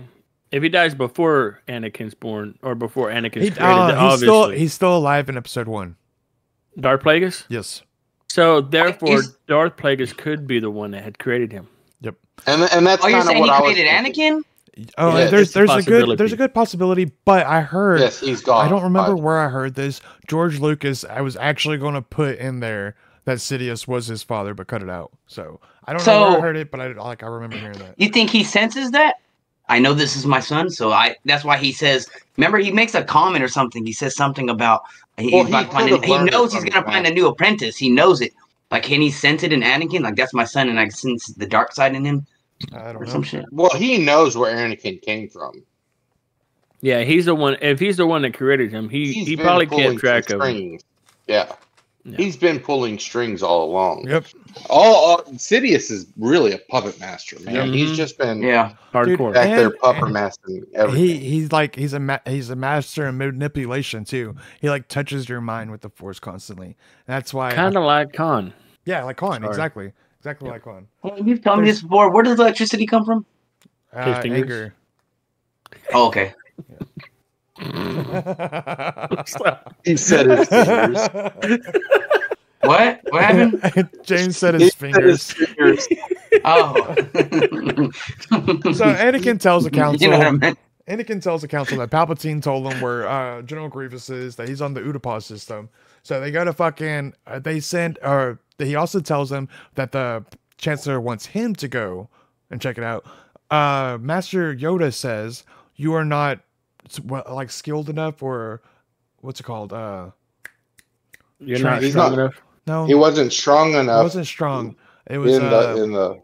if he dies before Anakin's born or before Anakin's created, obviously he's still alive in Episode 1. Darth Plagueis? Yes. So therefore, Darth Plagueis could be the one that had created him. Yep. And that's you're kind of saying what he I was created thinking. Anakin? Oh, Yeah, there's a possibility. good possibility, but I heard he's gone. I don't remember where I heard this. George Lucas, I was actually going to put in there that Sidious was his father, but cut it out. So I don't know where I heard it, but I remember hearing that. You think he senses that? I know this is my son, so that's why he says. Remember, he makes a comment or something. He says something about he knows he's gonna find a new apprentice. He knows it. Like, can he sense it in Anakin? Like, that's my son, and I sense the dark side in him. I don't know. Some shit. Well, he knows where Anakin came from. Yeah, he's the one. If he's the one that created him, he probably kept track of him. Yeah. He's been pulling strings all along. Yep. All Sidious is really a puppet master, man. Mhm. He's just been Hardcore. back there And- puppet mastering everything. He's a master in manipulation too. He like touches your mind with the Force constantly. That's why Kind of like Khan. like Khan, Sorry. exactly like Khan. Hey, you've told me this before. Where does electricity come from? His fingers. Anger. Oh, okay. He said his fingers. What? What happened? James said He his said his fingers. fingers. Oh. So Anakin tells the council. You know what I meant? Anakin tells the council that Palpatine told them where General Grievous is, that he's on the Utapau system. So they go to fucking. They send. Or he also tells them that the Chancellor wants him to go and check it out. Master Yoda says you are not like skilled enough, or what's it called? You're Try- not he's strong not- enough. No, He wasn't strong it enough wasn't strong. It was in the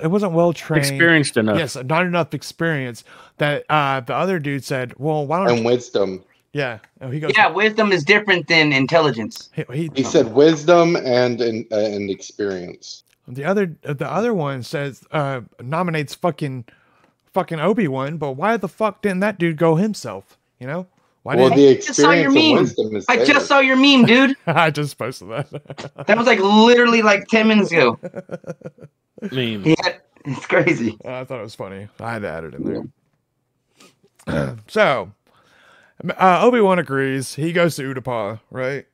it wasn't well trained. Experienced enough. Yes, not enough experience. That the other dude said, "Well, why don't?" and wisdom. Yeah, he goes. Yeah, wisdom is different than intelligence. He said wisdom and experience. The other one says nominates fucking Obi-Wan, but why the fuck didn't that dude go himself? You know? Why Well, didn't the I just saw your experience and meme. wisdom is I there. just saw your meme, dude. I just posted that. That was like literally like 10 minutes ago. Meme. Yeah, it's crazy. I thought it was funny. I had to add it in there. So Obi-Wan agrees. He goes to Utapau, right?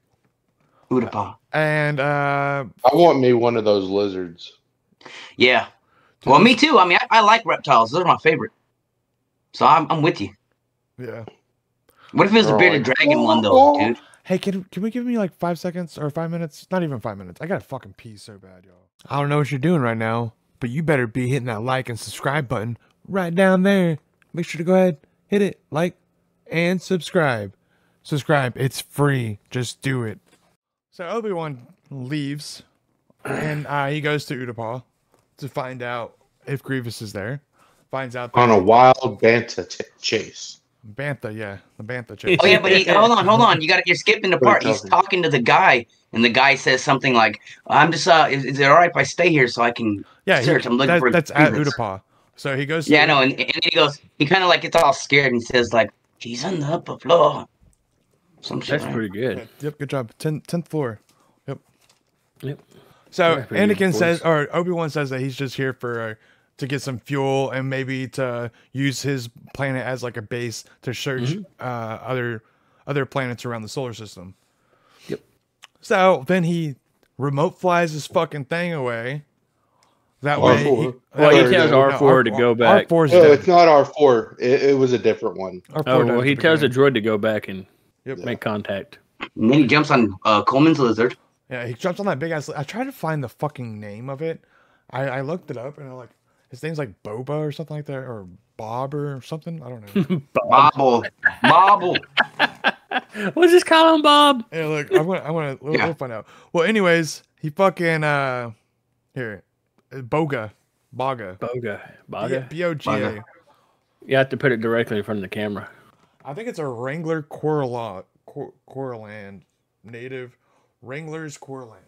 Utapau. And I want me one of those lizards. Yeah. Well, me too. I mean, I like reptiles. Those are my favorite. So I'm with you. yeah. What if it was a bearded dragon one though, dude? Hey, can we give me like 5 seconds or 5 minutes? Not even 5 minutes. I gotta fucking pee so bad, y'all. I don't know what you're doing right now, but you better be hitting that like and subscribe button right down there. Make sure to go ahead, hit it, like, and subscribe. Subscribe. It's free. Just do it. So Obi-Wan leaves, and he goes to Utapau to find out if Grievous is there. Finds out that On a wild banta chase. Bantha, yeah, the Bantha chase. Oh yeah, but hold on. You're skipping the part. He's talking? talking to the guy, and the guy says something like, "I'm just is it all right if I stay here so I can Yeah, search? I'm looking for that's at Grievous." Utapau. So he goes. Yeah, I know, and then he goes, he kind of like gets all scared and says like, "He's on the upper floor." Some shit. That's right? pretty good. Yep, good job. 10th floor. Yep. Yep. So That's pretty good, Anakin boys. says, or Obi-Wan says that he's just here for to get some fuel and maybe to use his planet as like a base to search other planets around the solar system. Yep. So then he remote flies his fucking thing away. That way, R4. Well, he Or tells no, R4 to go back. R4's No, dead. it's not R4. It was a different one. R4 Oh, died well, at he the tells the beginning. droid to go back and Yep. make contact. And then he jumps on Coleman's lizard. Yeah, he jumps on that big ass. I tried to find the fucking name of it. I looked it up and I'm like, his name's like Boba or something like that, or Bob or something. I don't know. Bobble. Let's just call him Bob. Yeah, look, we'll Yeah. find out. Well, anyways, he fucking here, Boga. Boga. Boga. Boga. You have to put it directly in front of the camera. I think it's a Wrangler Corland native Wranglers Corland.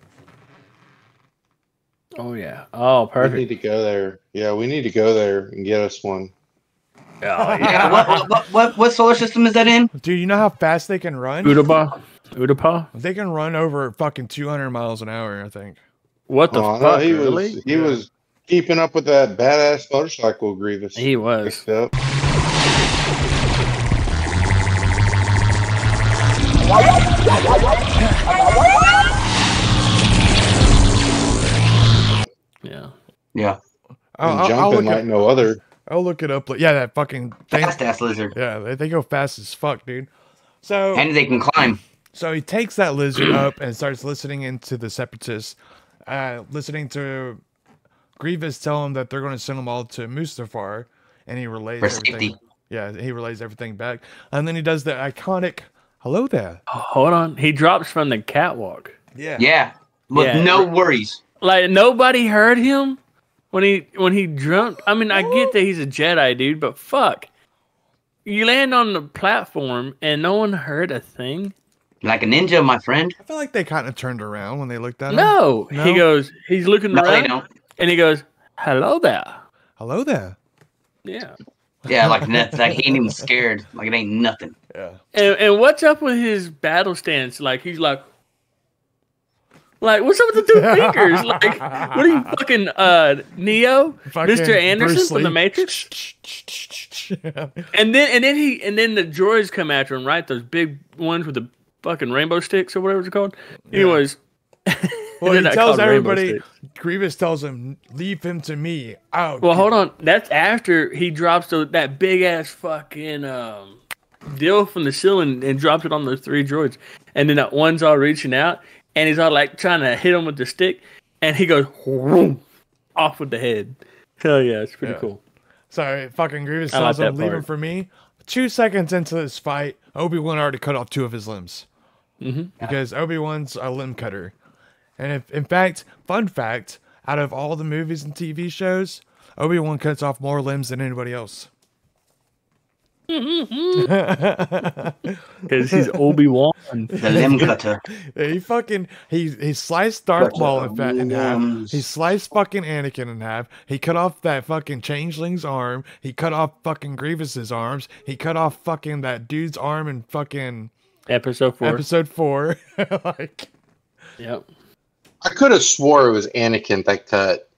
Oh, yeah. Oh, We need perfect. to go there. Yeah, we need to go there and get us one. Oh, yeah. Yeah, what solar system is that in? Dude, you know how fast they can run? Utapau? They can run over fucking 200 miles an hour, I think. What the Oh, no, fuck, he really? was he was keeping up with that badass motorcycle Grievous. He was. picked up. Yeah. Yeah. And I'll jumping look like it, no other. I'll look it up. Yeah, that fucking thing. Fast ass lizard. Yeah, they go fast as fuck, dude. So And they can climb. So he takes that lizard up and starts listening into the Separatists, listening to Grievous tell him that they're going to send them all to Mustafar, and he relays For everything. safety. Yeah, he relays everything back, and then he does the iconic "Hello there." Hold on. He drops from the catwalk. Yeah. With Yeah. no worries. Like, nobody heard him when he jumped. I mean, I get that he's a Jedi, dude, but fuck. You land on the platform and no one heard a thing? Like a ninja, my friend. I feel like they kind of turned around when they looked at him. No. No? He goes, he's looking No, they around, don't. and he goes, "Hello there." Hello there. Yeah. Yeah, like nothing. Like he ain't even scared. Like it ain't nothing. Yeah. And what's up with his battle stance? Like he's like, what's up with the two fingers? Like, what are you fucking Neo, Fucking Mr. Anderson Bruce from the Lee. Matrix? And then the droids come after him, right? Those big ones with the fucking rainbow sticks or whatever it's called. Anyways, Well, they're he not tells called rainbow everybody, sticks. Grievous tells him, leave him to me. Out. Well, hold on. That's after he drops that big ass fucking deal from the ceiling and drops it on those three droids. And then that one's all reaching out and he's all like trying to hit him with the stick. And he goes whoom, off with the head. Hell yeah, it's pretty cool. Sorry, fucking Grievous I like tells him, that leave him part. for me. 2 seconds into this fight, Obi-Wan already cut off 2 of his limbs. Mm-hmm. Because Obi-Wan's a limb cutter. And if, in fact, fun fact, out of all the movies and TV shows, Obi-Wan cuts off more limbs than anybody else. Because he's Obi-Wan. The limb cutter. He sliced Darth Cuts Maul off in half. limbs. He sliced fucking Anakin in half. He cut off that fucking changeling's arm. He cut off fucking Grievous's arms. He cut off fucking that dude's arm in fucking Episode 4. episode 4. Like, Yep. I could have swore it was Anakin that cut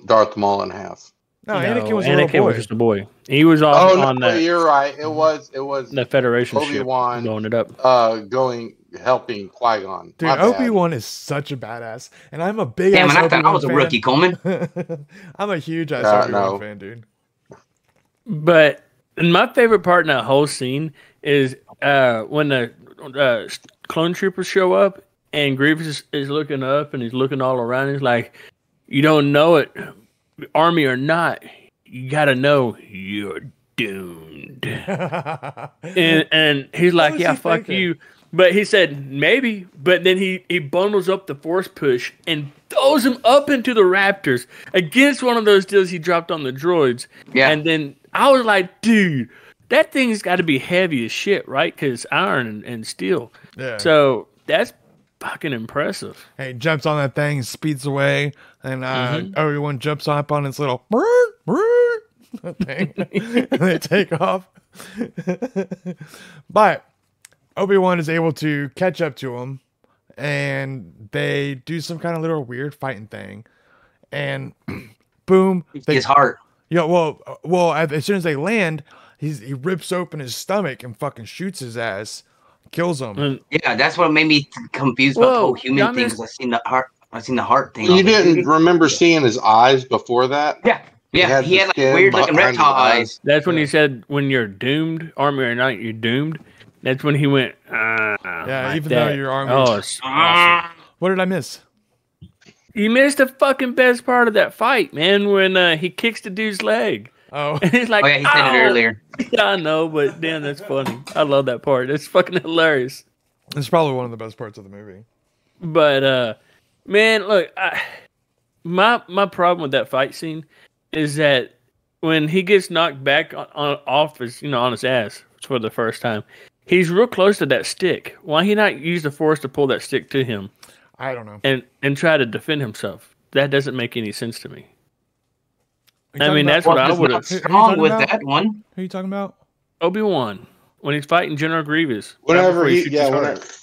Darth Maul in half. no, Anakin was a Anakin little boy. was just a boy. He was off Oh on no, that, you're right. It was the Federation ship Obi-Wan. blowing it up. Helping Qui-Gon. Dude, My bad. Obi-Wan is such a badass, and I'm a big Damn, ass and I thought I Obi-Wan was a fan. rookie, Coleman. I'm a huge ass Yeah, Obi-Wan no. fan, dude. But my favorite part in that whole scene is when the clone troopers show up and Grievous is looking up and he's looking all around. He's like, "You don't know it, army or not. You gotta know you're doomed." and he's like, was "Yeah, he fuck thinking? you." But he said maybe. But then he bundles up the force push and throws him up into the Raptors against one of those deals he dropped on the droids. Yeah. And then I was like, dude, that thing's got to be heavy as shit, right? Because iron and steel. Yeah. So that's fucking impressive. Hey, jumps on that thing, speeds away, and Obi-Wan jumps up on his little thing, and they take off. But Obi-Wan is able to catch up to him, and they do some kind of little weird fighting thing, and boom, His heart. yeah. Well, as soon as they land, he rips open his stomach and fucking shoots his ass, kills him. And Yeah, that's what made me confused about the Whoa, whole human y'all thing. missed- 'Cause I seen the heart. I seen the heart thing. You didn't remember seeing his eyes before that? Yeah, yeah. He the had like skin weird looking behind his reptile eyes. eyes. that's when he said, when you're doomed, army or not, you're doomed. That's when he went, Yeah, like even though that. your arm Oh, is- it's awesome. What did I miss? You missed the fucking best part of that fight, man, when he kicks the dude's leg. Oh, And he's like, Oh yeah, he said it "Ow!" earlier. Yeah, I know, but damn, that's funny. I love that part. It's fucking hilarious. it's probably one of the best parts of the movie. But man, look, my problem with that fight scene is that when he gets knocked back off his, on his ass for the first time, he's real close to that stick. Why he not use the force to pull that stick to him I don't know. and try to defend himself? That doesn't make any sense to me. Are you I talking mean, about- that's what I What's would not have. strong talking with about? that one? Who are you talking about? Obi-Wan, when he's fighting General Grievous. right Whenever before he, shoots yeah, his whenever, heart.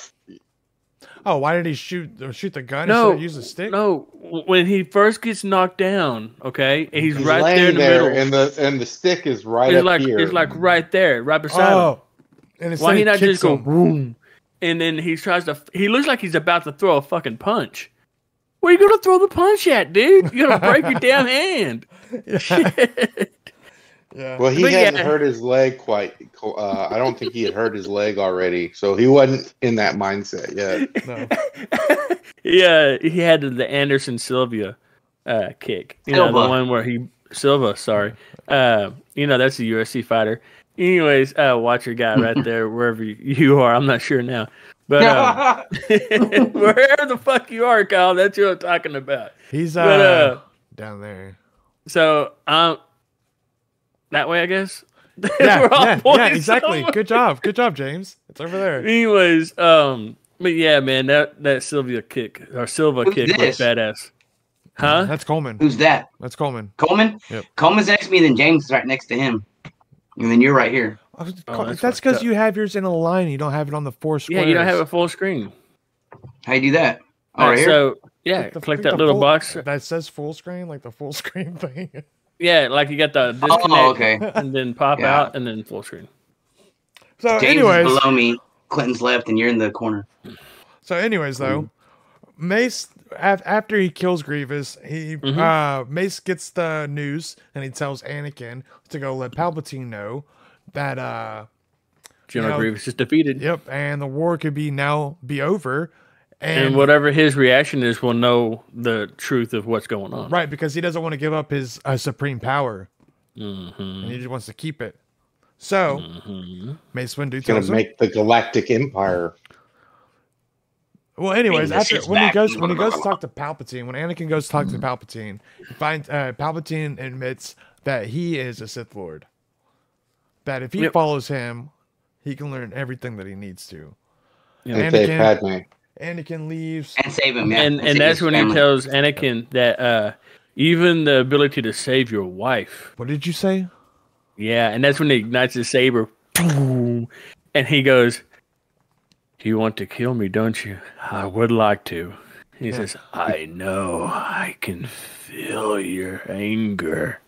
Oh, why did he shoot the gun No, instead of use the stick? No, when he first gets knocked down, okay, and he's right laying there in the middle. and the stick is right It's up like here. it's like right there, right beside him. Oh, and instead Why he he not kicks just go him. boom? And then he tries to. He looks like he's about to throw a fucking punch. Where you gonna throw the punch at, dude? You're gonna break your damn hand. Shit. Yeah. Well, he But hadn't yeah. hurt his leg quite. I don't think he had hurt his leg already, so he wasn't in that mindset yet. No. Yeah, he had the Anderson Silva kick. You know, the Silva. one where he Silva. Sorry, that's a UFC fighter. Anyways, watch your guy right there, wherever you are. I'm not sure now, but wherever the fuck you are, Kyle, that's what I'm talking about. He's But down there. so that way, I guess. Yeah, We're all yeah, pointing exactly. somewhere. Good job, James. It's over there. Anyways, but yeah, man, that Silva kick Who's kick was this? badass. Huh? That's Coleman. Who's that? That's Coleman. Coleman? Yep. Coleman's next to me, then James is right next to him. And then you're right here. that's That's fucked because up. you have yours in a line. You don't have it on the 4 squares. Yeah, you don't have a full screen. How you do that? Oh, right here? So yeah, click that little box. that says full screen, like the full screen thing. Yeah, like you got the disconnect, okay. and then pop Yeah. out, and then full screen. So, James anyways, is below me. Clinton's left, and you're in the corner. though, Mace after he kills Grievous, he Mace gets the news and he tells Anakin to go let Palpatine know that General Grievous is defeated. Yep, and the war could be over. And whatever his reaction is, we'll know the truth of what's going on. Right, because he doesn't want to give up his supreme power. And he just wants to keep it. So, Mace Windu He's going tells to him. make the Galactic Empire. Well, anyways, Bring the after ships when he back. goes to talk to Palpatine, when Anakin goes to talk to Palpatine, Palpatine admits that he is a Sith Lord. That if he follows him, he can learn everything that he needs to. And save Padme. Anakin leaves. And save him, yeah. And save that's his when family. he tells Anakin that even the ability to save your wife. What did you say? Yeah, and that's when he ignites his saber. Boom, and he goes, "You want to kill me, don't you? I would like to." He says, "I know. I can feel your anger."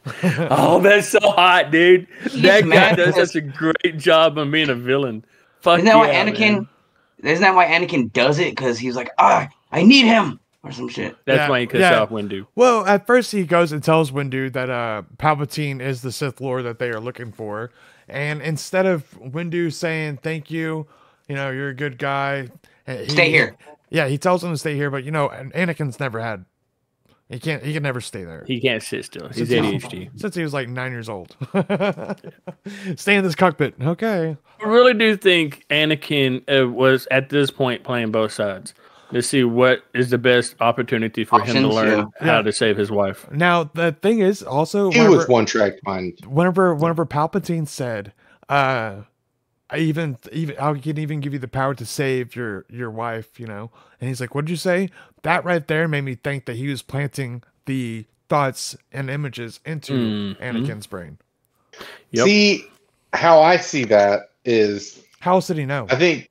Oh, that's so hot, dude. That guy mad does because- such a great job of being a villain. Fuck Isn't that why yeah, Anakin? man. Isn't that why Anakin does it? Because he's like, I need him or some shit. That's Yeah, why he cuts yeah. off Windu. Well, at first he goes and tells Windu that Palpatine is the Sith Lord that they are looking for, and instead of Windu saying thank you, you're a good guy, Stay here. Yeah, he tells him to stay here, but Anakin's never had. He can never stay there. He can't sit still. He's Since ADHD. Since he was like 9 years old. Stay in this cockpit. Okay. I really do think Anakin was at this point playing both sides to see what is the best opportunity for him to Options, learn yeah. how to save his wife. Now the thing is also He was one track mind. whenever Palpatine said, I can even give you the power to save your wife, and he's like, what did you say? That right there made me think that he was planting the thoughts and images into Anakin's brain. Yep. See, how I see that is, How else did he know? I think,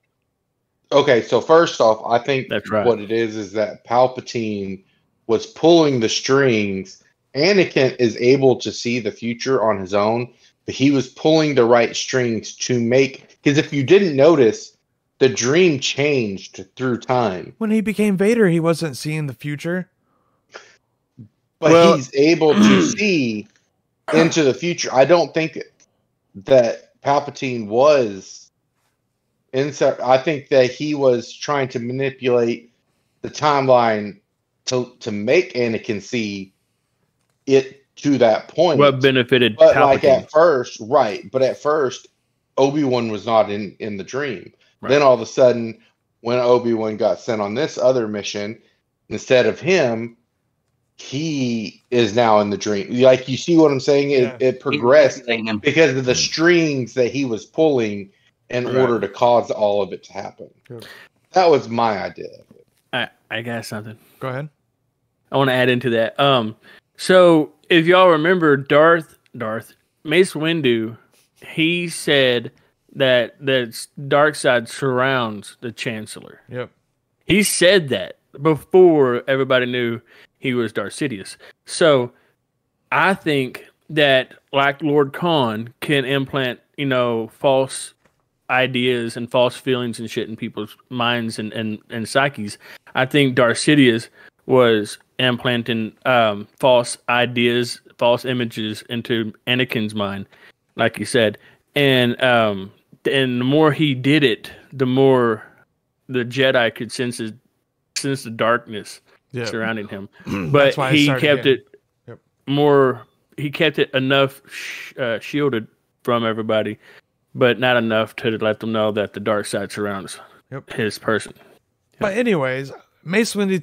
okay, so first off, I think That's right. what it is that Palpatine was pulling the strings. Anakin is able to see the future on his own, but he was pulling the right strings to make, because if you didn't notice, the dream changed through time. When he became Vader, he wasn't seeing the future. But Well- he's able to see into the future. I don't think that Palpatine was inside. I think that he was trying to manipulate the timeline to make Anakin see it to that point. What benefited But Palpatine? like at first, right? But at first, Obi-Wan was not in the dream. Right. Then all of a sudden, when Obi-Wan got sent on this other mission, instead of him, he is now in the dream. Like, you see what I'm saying? Yeah. It progressed He's manipulating him. because of the strings that he was pulling in Right. order to cause all of it to happen. Good. That was my idea. I got something. Go ahead. I want to add into that. So if y'all remember Darth Mace Windu, he said that the dark side surrounds the Chancellor. Yep. He said that before everybody knew he was Darth Sidious. So I think that like Lord Khan can implant, false ideas and false feelings and shit in people's minds and psyches. I think Darth Sidious was implanting false ideas, false images into Anakin's mind, like you said. And the more he did it, the more the Jedi could sense the darkness Yeah. surrounding him. But why I he started kept again. it Yep. more. He kept it enough shielded from everybody, but not enough to let them know that the dark side surrounds Yep. his person. But anyways, Mace Windu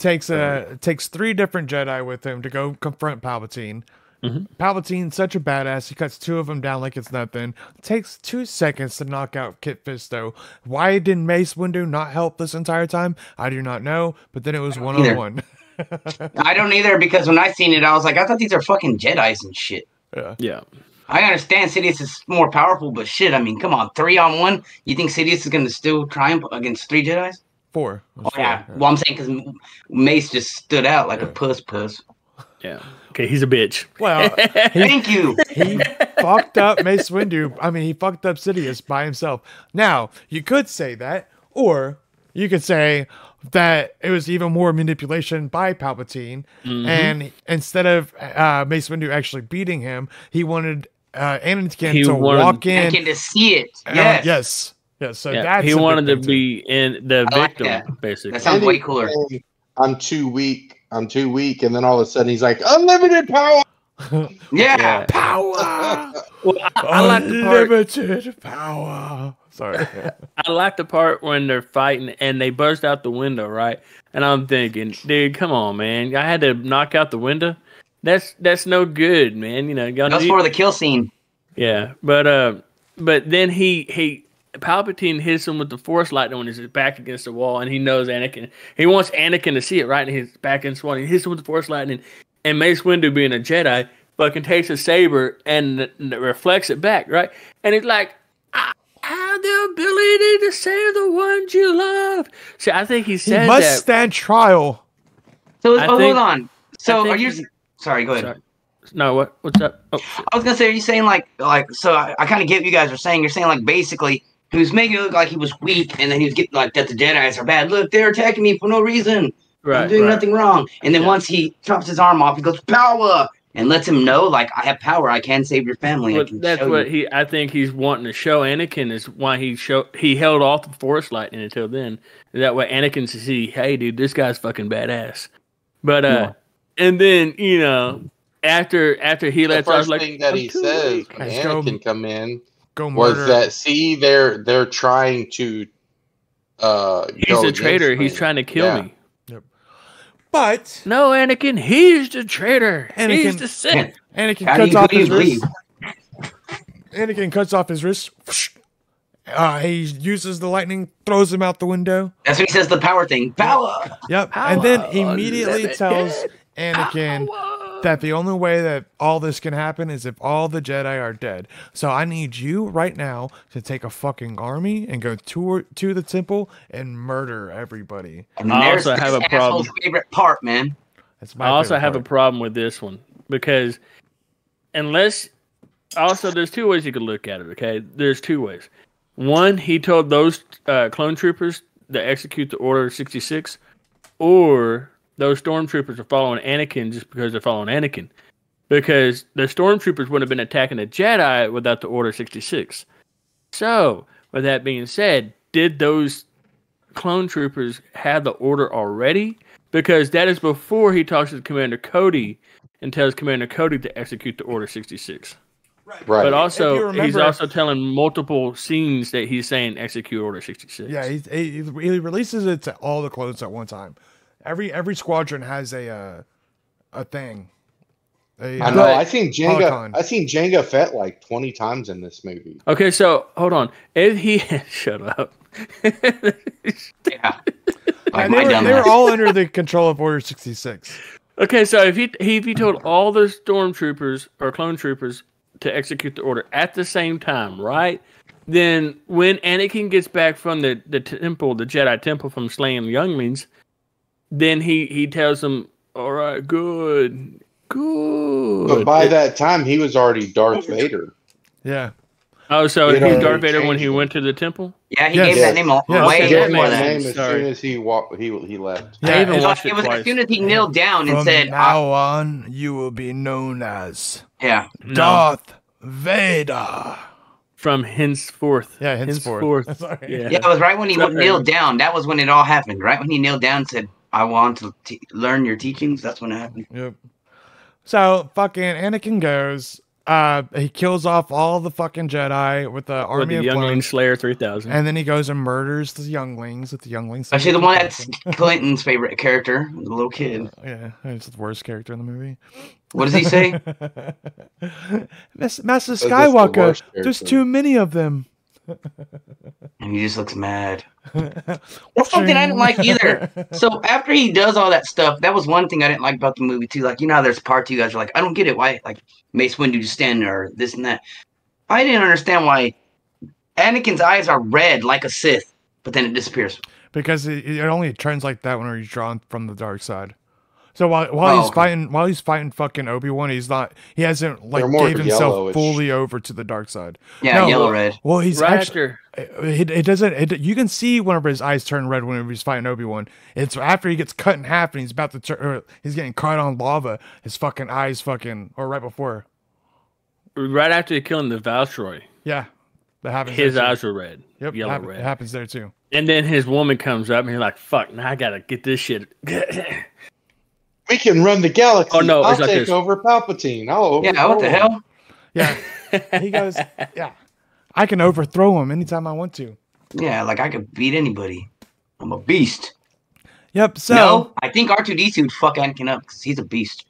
takes 3 different Jedi with him to go confront Palpatine. Palpatine's such a badass. He cuts 2 of them down like it's nothing. Takes 2 seconds to knock out Kit Fisto. Why did Mace Windu not help this entire time? I do not know. But then it was 1-on-1. I don't either, because when I seen it, I was like, I thought these are fucking Jedis and shit. Yeah. I understand Sidious is more powerful, but shit, I mean, come on, 3-on-1. You think Sidious is going to still triumph against 3 Jedis? 4. Oh, yeah. Well, I'm saying because Mace just stood out like a puss. Yeah. Okay, he's a bitch. Well, Thank you. he fucked up Mace Windu. I mean, he fucked up Sidious by himself. Now, you could say that, or you could say that it was even more manipulation by Palpatine, and instead of Mace Windu actually beating him, he wanted Anakin to walk in. Anakin to see it. Yes. Yes. So Yeah, that's he a big wanted to thing, too. be in the I like victim, that. basically. That sounds way cooler. I'm too weak. And then all of a sudden he's like, unlimited power. Yeah. Power. Well, I like the part. Unlimited power. Sorry. I like the part when they're fighting and they burst out the window, right? And I'm thinking, dude, come on, man! I had to knock out the window. That's no good, man. You know, That was for the kill scene. Yeah, but then he Palpatine hits him with the Force lightning when he's back against the wall, and he knows Anakin. He wants Anakin to see it, right? And he's back against the wall. And he hits him with the Force lightning, and Mace Windu, being a Jedi, fucking takes a saber and reflects it back, right? And he's like, I have the ability to save the ones you love. See, I think he He said must that. stand trial. So, I hold think- on. So, I think are you? he- Sorry, go ahead. Sorry. No, what's up? Oh, I was gonna say, are you saying like? So I kind of get what you guys are saying. You're saying like basically he was making it look like he was weak, and then he was getting like that the Jedi's are bad. Look, they're attacking me for no reason. I'm doing nothing wrong. And then once he chops his arm off, he goes power and lets him know like I have power. I can save your family. I But can that's show what you. I think he's wanting to show Anakin is why he held off the Force lightning until then. That way Anakin can see, hey, dude, this guy's fucking badass. But and then after he The lets out first like thing that I'm he too says weak. when Let's go- Anakin come in Go was murder. that they're trying to He's a traitor. He's trying to kill me. But No, Anakin, he's the traitor. He's Anakin- the Sith. Anakin How do cuts you off his believe? wrist. Anakin cuts off his wrist. He uses the lightning, throws him out the window. That's when he says the power thing. Power. Yep. And then Power immediately unlimited tells Anakin that the only way that all this can happen is if all the Jedi are dead. So I need you right now to take a fucking army and go to the temple and murder everybody. And I there's also have this a problem. asshole's favorite part, man. That's my I also favorite have a part. problem with this one because there's two ways you could look at it. Okay, there's two ways. One, he told those clone troopers to execute the Order 66, or those stormtroopers are following Anakin just because they're following Anakin. Because the stormtroopers wouldn't have been attacking the Jedi without the Order 66. So, with that being said, did those clone troopers have the order already? Because that is before he talks to Commander Cody and tells Commander Cody to execute the Order 66. Right. But If you also, he's remember- also telling multiple scenes that he's saying execute Order 66. Yeah, he releases it to all the clones at one time. Every squadron has a thing. I know. I seen Jenga. Holocron. I seen Jenga Fett like 20 times in this movie. Okay, so hold on. If he shut up. Yeah. Like And my they dumb were ass. all under the control of Order 66. Okay, so if he told all the stormtroopers or clone troopers to execute the order at the same time, right? Then when Anakin gets back from the temple, the Jedi temple from slaying younglings, then he tells them, "All right, good." But by that time, he was already Darth Vader. Yeah. Oh, so You he was know, Darth they Vader when changed he him. went to the temple? Yeah, he Yes. gave that name Yes. way Okay, He that gave before my makes that. name sense. as Sorry. soon as he left. I even It was, watched it it was twice. as soon as he knelt down and From said, now on, you will be known as "Yeah, No, Darth Vader. from henceforth. Yeah, henceforth. Sorry. Yeah. yeah." It was right when he Sorry. kneeled down. That was when it all happened. Right when he kneeled down and said, "I want to learn your teachings." That's when it happened. Yep. So fucking Anakin goes He kills off all the fucking Jedi with the With army the of Youngling clones, Slayer 3000. and then he goes and murders the younglings with the younglings. Actually, the one that's Clinton's favorite character, the little kid. Yeah, it's the worst character in the movie. What does he say? Master the Skywalker, worst there's character. too many of them. And he just looks mad. That's something I didn't like either. So after he does all that stuff, that was one thing I didn't like about the movie too. Like, you know how there's parts you guys are like, I don't get it. Why, like, Mace Windu just stand there, or this and that. I didn't understand why Anakin's eyes are red like a Sith, but then it disappears. Because it only turns like that when he's drawn from the dark side. So while he's fighting fucking Obi-Wan, he hasn't like They're more gave himself yellowish. fully over to the dark side. Yeah, No, yellow red. Well, he's Right actually after. it doesn't. You can see whenever his eyes turn red whenever he's fighting Obi-Wan. It's after he gets cut in half and he's about to turn. He's getting caught on lava. His fucking eyes or right before. Right after killing the Valstroy, Yeah, that happens. his there too. eyes were red. Yep, Yellow it red. happens there too. And then his woman comes up and he's like, fuck, now I gotta get this shit. We can run the galaxy. Oh, no, I'll it's like take this. over Palpatine. Yeah, what the hell? Yeah, he goes. Yeah, I can overthrow him anytime I want to. Yeah, like I could beat anybody. I'm a beast. Yep. So No, I think R2D2 would fuck Anakin up because he's a beast.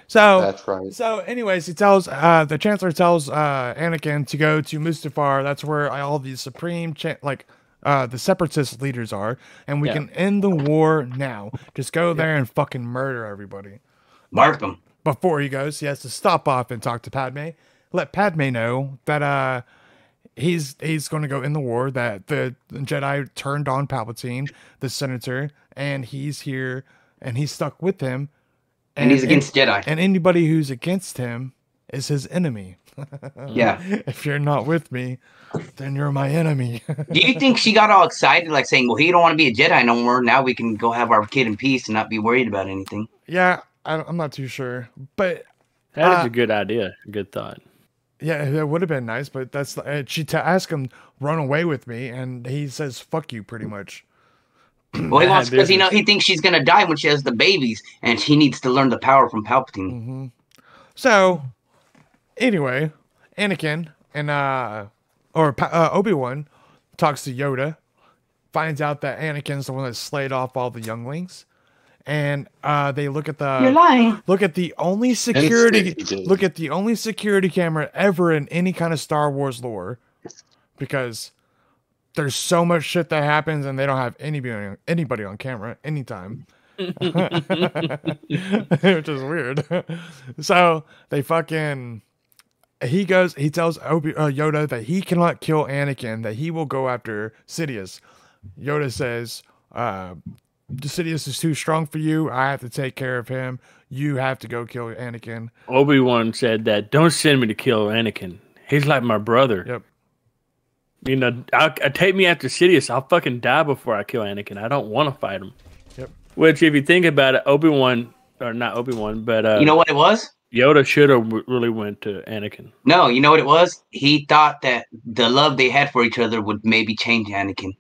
That's right. So, anyways, he tells the Chancellor tells Anakin to go to Mustafar. That's where all the supreme the separatist leaders are, and we can end the war now. Just go there and fucking murder everybody. Mark them. Before he goes, he has to stop off and talk to Padme. Let Padme know that he's going to go in the war. That the Jedi turned on Palpatine, the senator, and he's here and he's stuck with him. And he's against Jedi. And anybody who's against him is his enemy. Yeah. If you're not with me, then you're my enemy. Do you think she got all excited, like saying, well, he don't want to be a Jedi no more. Now we can go have our kid in peace and not be worried about anything? Yeah, I'm not too sure. But That's a good idea. Good thought. yeah, that would have been nice. But that's she asked him, run away with me. And he says, fuck you, pretty much. Well, he wants because he thinks she's gonna die when she has the babies, and he needs to learn the power from Palpatine. Mm-hmm. So, anyway, Anakin and Obi-Wan talks to Yoda, finds out that Anakin's the one that slayed off all the younglings, and they look at the You're lying. look at the only security camera ever in any kind of Star Wars lore, because there's so much shit that happens and they don't have anybody on camera anytime. Which is weird. So they he tells Yoda that he cannot kill Anakin, that he will go after Sidious. Yoda says, Sidious is too strong for you. I have to take care of him. You have to go kill Anakin. Obi-Wan said that, don't send me to kill Anakin. He's like my brother. Yep. You know, take me after Sidious. I'll fucking die before I kill Anakin. I don't want to fight him. Yep. Which, if you think about it, Obi-Wan, or not Obi-Wan, but You know what it was? Yoda should have really went to Anakin. No, you know what it was? He thought that the love they had for each other would maybe change Anakin.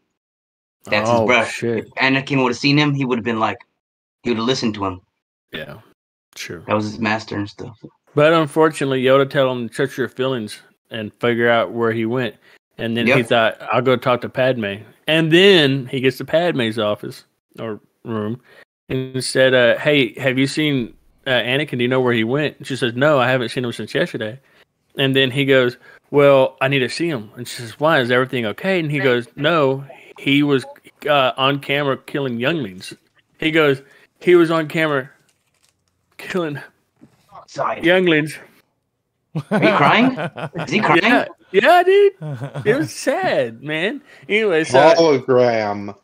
That's his brother. Shit. If Anakin would have seen him, he would have been like, he would have listened to him. Yeah, sure. That was his master and stuff. But unfortunately, Yoda told him to trust your feelings and figure out where he went. And then he thought, I'll go talk to Padme. And then he gets to Padme's office or room and said, hey, have you seen Anakin? Do you know where he went? And she says, no, I haven't seen him since yesterday. And then he goes, well, I need to see him. And she says, why? Is everything okay? And he goes, no, he was on camera killing younglings. He goes, he was on camera killing younglings. Are you crying? Is he crying? Yeah, dude. It was sad, man. Anyway, so hologram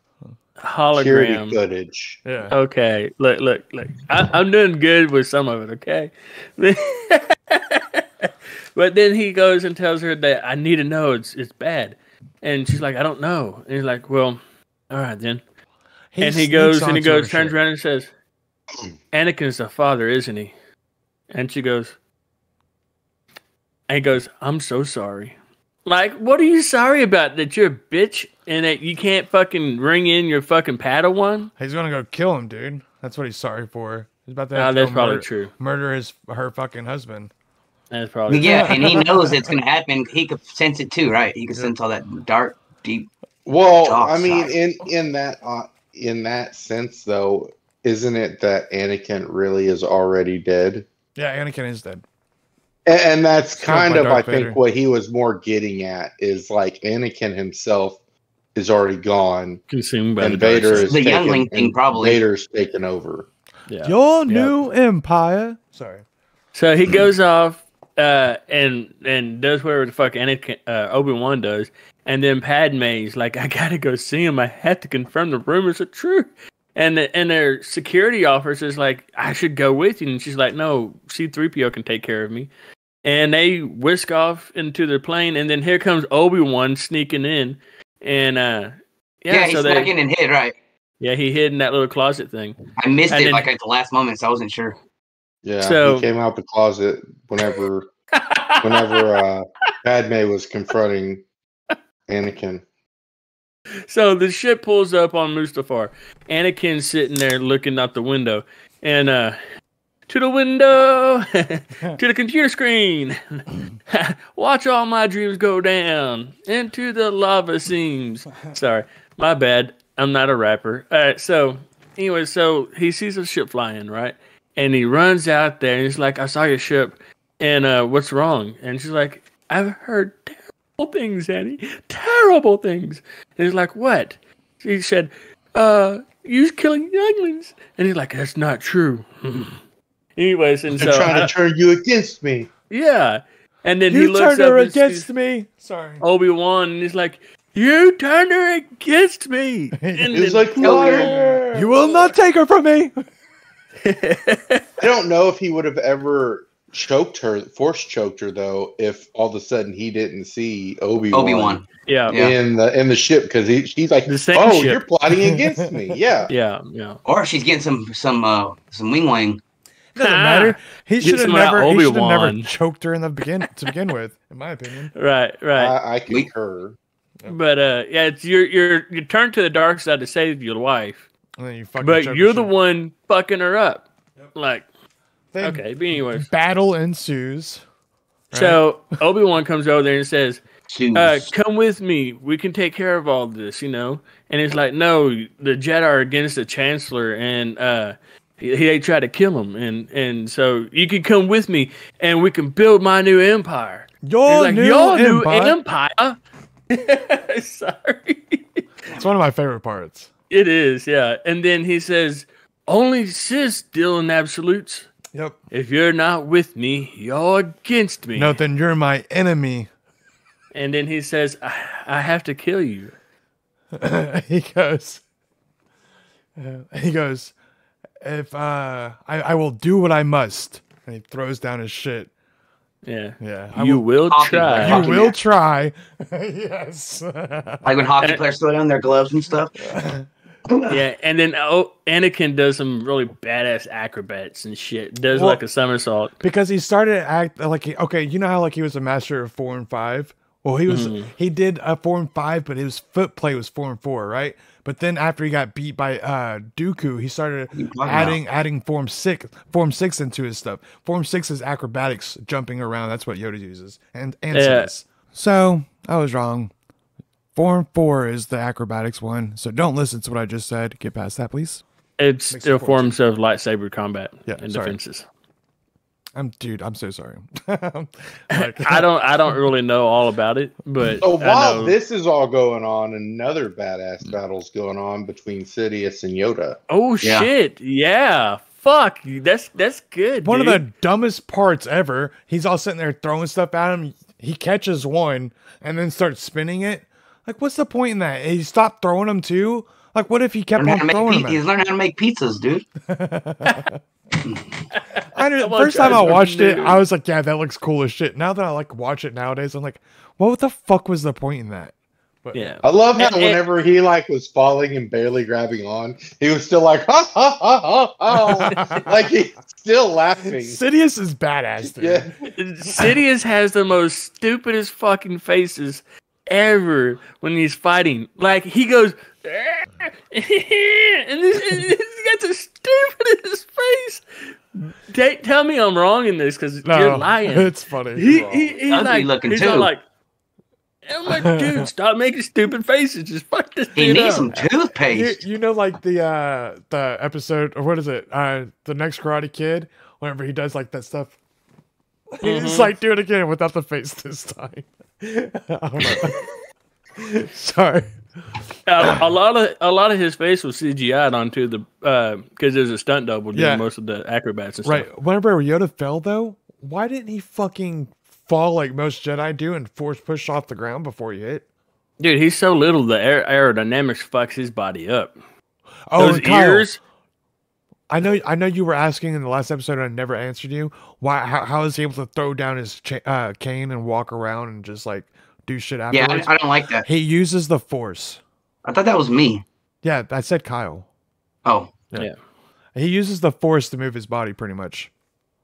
security footage. Yeah. Okay. Look. I'm doing good with some of it, okay? But then he goes and tells her that I need to know it's bad. And she's like, I don't know. And he's like, well, all right then. And he goes, turns around and says, Anakin's the father, isn't he? And she goes, and he goes, I'm so sorry. Like, what are you sorry about? That you're a bitch and that you can't fucking ring in your fucking Padawan? He's gonna go kill him, dude. That's what he's sorry for. He's about to have to that's go probably true. murder her fucking husband. That's probably Yeah, and he knows it's gonna happen. He could sense it too, right? He could sense all that dark, deep. Well, Dark I mean, side. in that sense, though, isn't it that Anakin really is already dead? Yeah, Anakin is dead. And that's Killed kind by of, I Darth think, Vader. what he was more getting at is like Anakin himself is already gone, consumed by and the dark Vader side. is The taken, youngling thing, and probably. Vader's taken over. Yeah. Your new empire. Sorry. So he goes off and does whatever the fuck Anakin, Obi-Wan does, and then Padme's like, I gotta go see him. I have to confirm the rumors are true. And their security officer's like, I should go with you. And she's like, no, C-3PO can take care of me. And they whisk off into their plane, and then here comes Obi-Wan sneaking in. And Yeah, he so snuck in and hid, right? yeah, he hid in that little closet thing. I missed And it then- like at the last moment, so I wasn't sure. Yeah, So- he came out the closet whenever Padme was confronting Anakin. So the ship pulls up on Mustafar. Anakin's sitting there looking out the window. And to the window, to the computer screen. Watch all my dreams go down into the lava seams. Sorry, my bad. I'm not a rapper. So anyway, so he sees a ship flying, right? And he runs out there and he's like, I saw your ship. And what's wrong? And she's like, I've heard terrible things, Annie. Terrible things. And he's like, what? She said, you're killing younglings. And he's like, that's not true. Anyways, and They're so trying to turn you against me. yeah. And then he You looks turned up her and against sees me. Sorry. Obi-Wan, and he's like, you turned her against me. And He's then like, killed her. liar. You will not take her from me. I don't know if he would have ever force choked her though, if all of a sudden he didn't see Obi-Wan. Yeah. Yeah. in the ship, because she's like, The same oh, ship. you're plotting against me. Yeah. Yeah. Or she's getting some wing wang. Doesn't matter. He Get should have some of that never. He should have never Obi-Wan. choked her in the to begin with, in my opinion. Right. I concur. But yeah, it's you turn to the dark side to save your wife, And then you fucking. but choke you're her the shit. one fucking her up. Like, Then okay, but anyways. battle ensues. So Obi-Wan comes over there and says, Shoes. come with me. We can take care of all this, And he's like, no, the Jedi are against the Chancellor, and they try to kill him. And so you can come with me, and we can build my new empire. Your He's like, new your new empire. empire? Sorry. It's one of my favorite parts. It is, yeah. And then he says, only Sith deal in absolutes. Yep. If you're not with me, you're against me. No, then you're my enemy. And then he says, I have to kill you. He goes. If I will do what I must, and he throws down his shit. Yeah. Yeah, You will Hockey try. player. You Hockey will match. try. Yes. Like when hockey players throw down their gloves and stuff. Yeah, and then Anakin does some really badass acrobats and shit. Does Well- like a somersault. Because he started to act like you know how like he was a master of 4 and 5. Well, he did a 4 and 5, but his foot play was 4 and 4, right? But then after he got beat by Dooku, he started adding form 6 into his stuff. Form 6 is acrobatics, jumping around. That's what Yoda uses, and says. So I was wrong. Form 4 is the acrobatics one. So don't listen to what I just said. Get past that, please. It's Makes still sense. forms of lightsaber combat Yeah, and sorry. defenses. I'm so sorry. I don't really know all about it, but So I while know. this is all going on, another badass battle's going on between Sidious and Yoda. Oh Yeah. shit! Yeah, fuck. That's good. One of dude. the dumbest parts ever. He's all sitting there throwing stuff at him. He catches one and then starts spinning it. Like, what's the point in that? He stopped throwing them too. Like, what if he kept on throwing them? He's learning how to make pizzas, dude. First time I watched it, I was like, yeah, that looks cool as shit. Now that I like watch it nowadays, I'm like, what the fuck was the point in that? But Yeah. I love how And- whenever he like was falling and barely grabbing on, he was still like, ha ha ha ha ha, like he's still laughing. Sidious is badass, dude. Yeah, Sidious has the most stupidest fucking faces ever when he's fighting. Like he goes, and he's got the stupidest face. tell me I'm wrong in this because you're lying. It's funny. He's Ugly like, looking, he's too. all like, I'm like, dude, stop making stupid faces. Just fuck this He dude needs up. some toothpaste. You know, like the episode, or what is it? The Next Karate Kid. Whenever he does like that stuff, he's like, do it again without the face this time. I don't know. Sorry. A lot of his face was CGI'd onto the because there's a stunt double doing Yeah. most of the acrobats and stuff. Right. Whenever Yoda fell, though, why didn't he fucking fall like most Jedi do and force push off the ground before he hit? Dude, he's so little. The aerodynamics fucks his body up. Oh, Those and Kyle, ears. I know you were asking in the last episode and I never answered you. Why? How is he able to throw down his cane and walk around and just like do shit Yeah, afterwards? I don't like that. He uses the Force. I thought that was me. Yeah, I said Kyle. Oh, Yeah. He uses the Force to move his body, pretty much.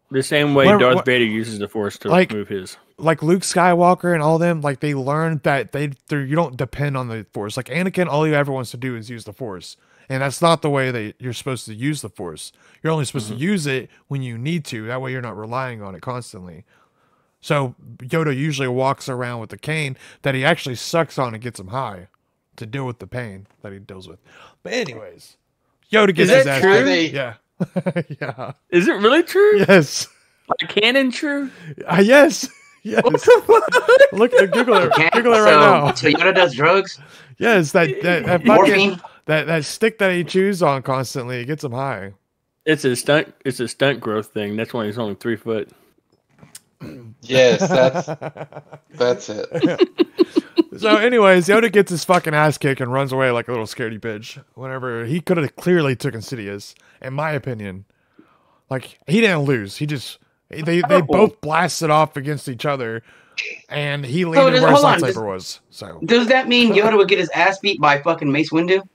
The same way What- Darth what- Vader uses the Force to Like- move his. Like Luke Skywalker and all them, like they learned that you don't depend on the Force. Like Anakin, all he ever wants to do is use the Force, and that's not the way that you're supposed to use the Force. You're only supposed to use it when you need to. That way, you're not relying on it constantly. So Yoda usually walks around with the cane that he actually sucks on and gets him high to deal with the pain that he deals with. But anyways, Yoda gets Is his that ass true? kicked. Yeah, yeah, Is it really true? yes, Like canon true? yes. Yes. Look, Google it. okay. Google it right now. So Yoda does drugs, Yes, that fucking, morphine. that stick that he chews on constantly, it gets him high. It's a stunt growth thing. That's why he's only 3 foot. Yes, that's it. So, anyways, Yoda gets his fucking ass kicked and runs away like a little scaredy bitch. Whenever he could have clearly took Insidious, in my opinion. Like he didn't lose. He just they both blasted off against each other, and he landed where his hold on, lightsaber was. So Does that mean Yoda would get his ass beat by fucking Mace Windu?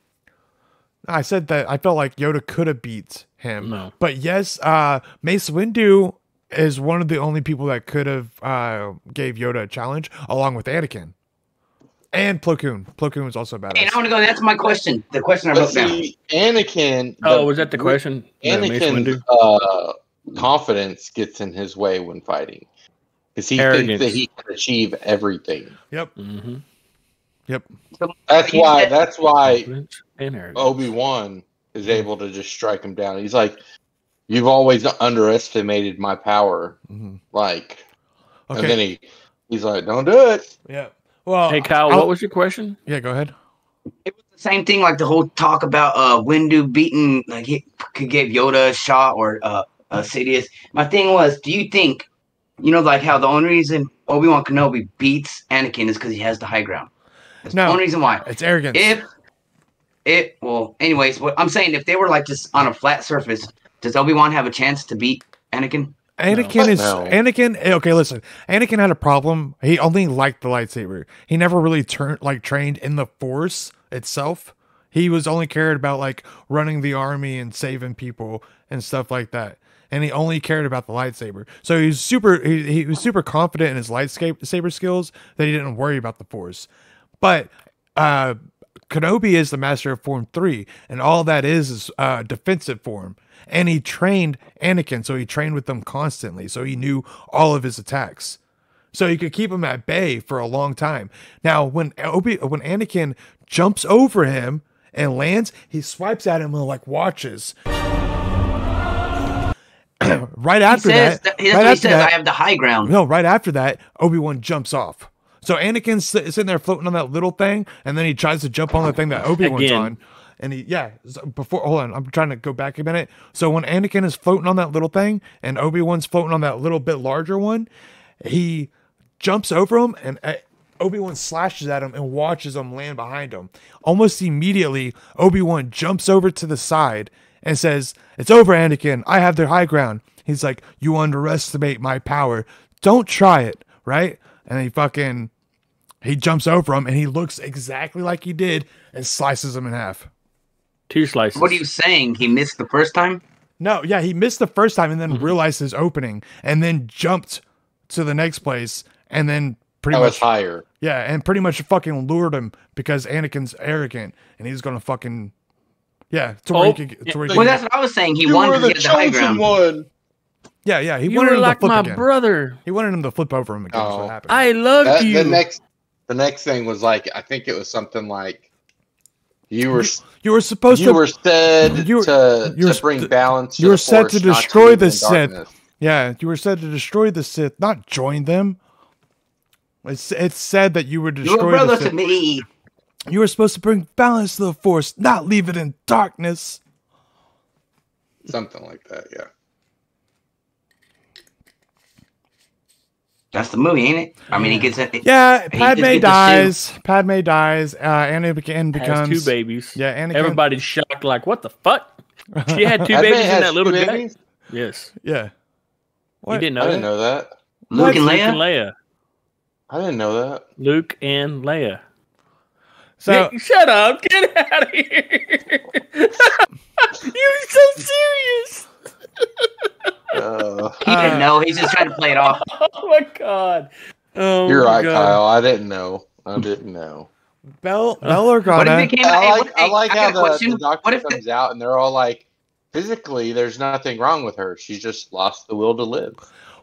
I said that I felt like Yoda could have beat him. No. But yes, Mace Windu is one of the only people that could have gave Yoda a challenge, along with Anakin. And Plo Koon. Plo Koon was also badass. And I want to go. That's my question. The question I But wrote down. see, Anakin. Oh, was that the question? Mace Anakin's Windu? confidence gets in his way when fighting because he Arrogance. thinks that he can achieve everything. Yep. Mm-hmm. Yep. That's why. That's why And arrogance. Obi-Wan is able to just strike him down. He's like, "You've always underestimated my power." Mhm. Like, Okay. and then he's like, "Don't do it." Yeah. Well, Hey, Kyle, what was your question? Yeah, go ahead. It was the same thing, like the whole talk about Windu beating, like he could give Yoda a shot or Sidious. My thing was, do you think, like how the only reason Obi-Wan Kenobi beats Anakin is because he has the high ground? That's No. the only reason why. It's arrogance. Anyways, what I'm saying, if they were like just on a flat surface, does Obi-Wan have a chance to beat Anakin? Anakin is No. Anakin. Okay, listen. Anakin had a problem. He only liked the lightsaber. He never really trained in the Force itself. He was only cared about like running the army and saving people and stuff like that. And he only cared about the lightsaber. So he was super confident in his lightsaber skills that he didn't worry about the Force. But Kenobi is the master of Form 3, and all that is defensive form. And he trained Anakin, so he trained with them constantly, so he knew all of his attacks. So he could keep him at bay for a long time. Now, when Anakin jumps over him and lands, he swipes at him and like watches. Right after that, he says, I have the high ground. no, right after that, Obi-Wan jumps off. So Anakin's sitting there floating on that little thing, and then he tries to jump on the thing that Obi-Wan's Again. on. And hold on, I'm trying to go back a minute. So when Anakin is floating on that little thing, and Obi-Wan's floating on that little bit larger one, he jumps over him, and Obi-Wan slashes at him and watches him land behind him. Almost immediately, Obi-Wan jumps over to the side and says, "It's over, Anakin. I have the high ground." He's like, "You underestimate my power. Don't try it," right? And he jumps over him, and he looks exactly like he did and slices him in half. 2 slices. What are you saying? He missed the first time? No, yeah, he missed the first time and then realized his opening and then jumped to the next place and then pretty That was much higher. pretty much fucking lured him because Anakin's arrogant and he's gonna fucking to where he could, to where he Well, could- that's what I was saying. He You won were because the he had the high chosen ground. one. Yeah. He You wanted were him like to flip my again. brother. He wanted him to flip over him again. That's Oh. what happened. I love you. The next thing was like, I think it was something like you were You were supposed you to. were said you were- to you were bring st- balance. To you were the set Force, to not destroy leave the in Sith. darkness. Yeah, you were said to destroy the Sith, not join them. It's said that you were You were destroy brother the to Sith. me. You were supposed to bring balance to the Force, not leave it in darkness. Something like that. Yeah. That's the movie, ain't it? I mean, he gets it. Yeah, He just Padme get the dies. Padme dies. Anakin Has becomes 2 babies. Yeah, Anakin. Everybody's shocked, like, what the fuck? She had 2 Padme babies in has that little two gut. babies? Yes. Yeah. What? You didn't know I that? didn't know that. Luke and Luke and Leia. Leia. I didn't know that. Luke and Leia. So Nick, shut up. Get out of here. You're so serious. He didn't know. He's just trying to play it off. Oh, my God. Oh, You're my right, God. Kyle. I didn't know. I didn't know. Bell What if Organa. it came out? I like I got how a question. the doctor What if comes out and they're all like, physically, there's nothing wrong with her. She's just lost the will to live.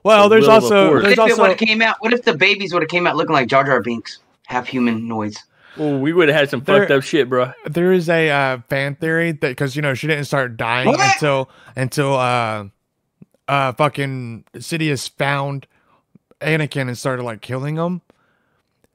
Well, The there's will of the also Force. there's What if it would also have came out? What if the babies would have came out looking like Jar Jar Binks, half humanoids? Oh, we would have had some There- fucked up shit, bro. there is a fan theory that because she didn't start dying What? until fucking Sidious found Anakin and started like killing him.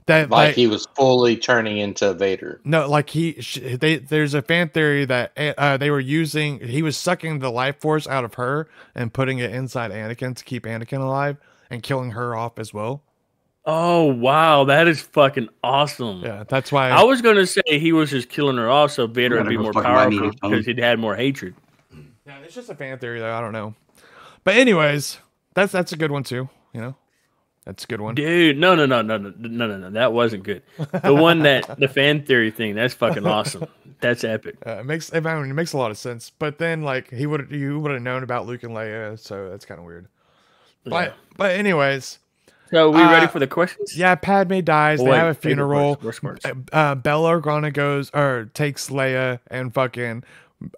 That Like he was fully turning into Vader. no, like there's a fan theory that they were using. He was sucking the life force out of her and putting it inside Anakin to keep Anakin alive and killing her off as well. Oh, wow. That is fucking awesome. Yeah, that's why. I was going to say he was just killing her off so Vader would Gotta be go more fucking buy me powerful this phone. because he'd had more hatred. Yeah, it's just a fan theory though. I don't know. But anyways, that's a good one too. That's a good one. Dude, no. That wasn't good. The one the fan theory thing, that's fucking awesome. That's epic. It makes a lot of sense. But then like you would have known about Luke and Leia, so that's kind of weird. Yeah. But anyways, So we ready for the questions? yeah, Padme dies. Oh, they wait, have a favorite funeral. parts, worst parts. Bella Organa takes Leia, and fucking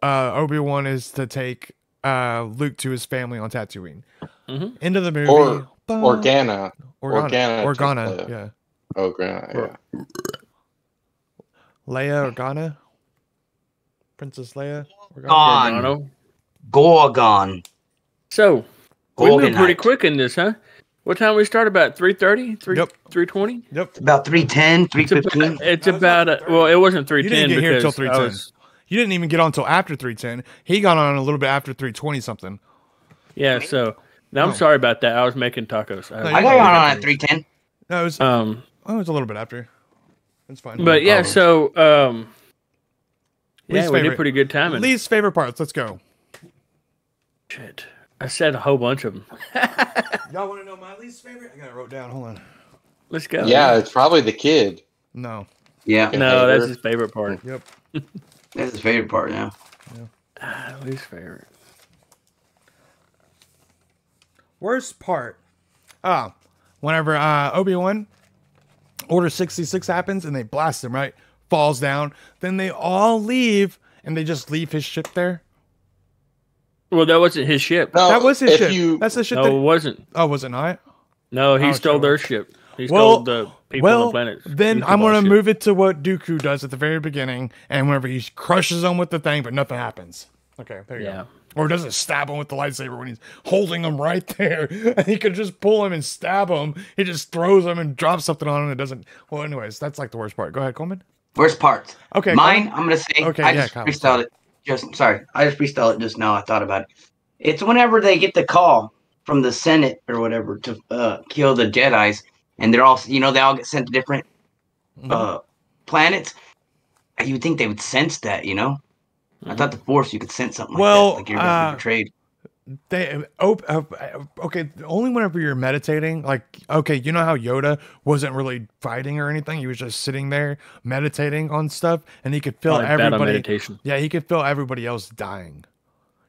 Obi-Wan is to take Luke to his family on Tatooine. Mhm. End of the movie. Or Organa. Organa, takes Leia. yeah. Organa, yeah. Leia Organa? Princess Leia? Organa? Gone. Gargano. Gorgon. So we moved pretty Gorgonite. quick in this, huh? What time we start? About 3:30? Yep. 3:20? Yep. About 3:10, 3:15. It's about well, it wasn't 3:10 You didn't get here until because I 3:10. was- You didn't even get on until after 3:10. He got on a little bit after 3:20 something. Yeah, so now I'm sorry about that. I was making tacos. I got on at 3:10. No, it was a little bit after. It's fine. But yeah, so Least yeah, we did favorite. pretty good timing. Least favorite parts. Let's go. Shit. I said a whole bunch of them. Y'all want to know my least favorite? I got it wrote down. Hold on. Let's go. Yeah, it's probably the kid. No. Yeah, No, that's his favorite part. Yep. that's his favorite part now. Least favorite. Worst part. Whenever Obi-Wan Order 66 happens and they blast him, right? Falls down. Then they all leave and they just leave his ship there. Well, that wasn't his ship. No, That was his if ship. You, That's the ship. No, that, it wasn't. oh, was it not? No, he Oh, stole sure. their ship. He Well, stole the people on the planet. then I'm gonna move it to what Dooku does at the very beginning, and whenever he crushes them with the thing, but nothing happens. Okay, there you Yeah. go. Or doesn't stab him with the lightsaber when he's holding him right there, and he could just pull him and stab him. He just throws him and drops something on him. And it doesn't. Well, anyways, that's like the worst part. Go ahead, Coleman. Worst part. Okay, Mine, Kyle. I'm gonna say. Okay, I yeah, just Kyle, freestyled sorry. it. I just freestyled it just now. I thought about it. It's whenever they get the call from the Senate or whatever to kill the Jedi's, and they're all, they all get sent to different Mm-hmm. planets. You would think they would sense that, I thought the Force, you could sense something Well, like that, like you're gonna be betrayed. Okay, only whenever you're meditating, like, okay, you know how Yoda wasn't really fighting or anything, he was just sitting there meditating on stuff, and he could feel Like battle everybody. meditation. Yeah, he could feel everybody else dying.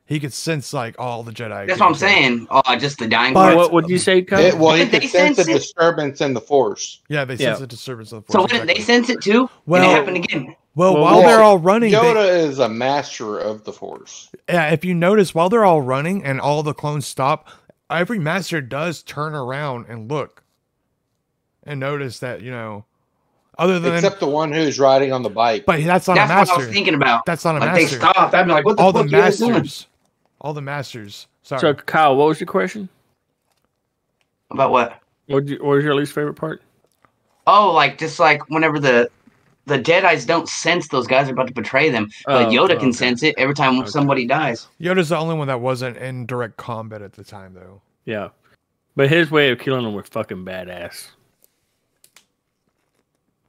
He could sense like all the Jedi. That's what I'm saying. Oh, just the dying But- part. What would you say, Kyle? he Did they could sense a sense it? disturbance in the Force. Yeah, they Yeah. sense a disturbance of the So Force. when they exactly. sense it too, Well- and it happened again. Well, Well, while they're all running, Yoda is a master of the Force. yeah, if you notice, while they're all running and all the clones stop, every master does turn around and look and notice that, other than Except the one who's riding on the bike. but that's not That's a master. what I was thinking about. That's not a like master. they stopped. I'd be like, what the all fuck the you guys doing? masters. All the masters. Sorry. So Kyle, what was your question? About what? What was your least favorite part? Oh, just like whenever the Jedis don't sense those guys are about to betray them, but Oh, Yoda can okay. sense it every time somebody dies. Yoda's the only one that wasn't in direct combat at the time, though. Yeah, but his way of killing them was fucking badass.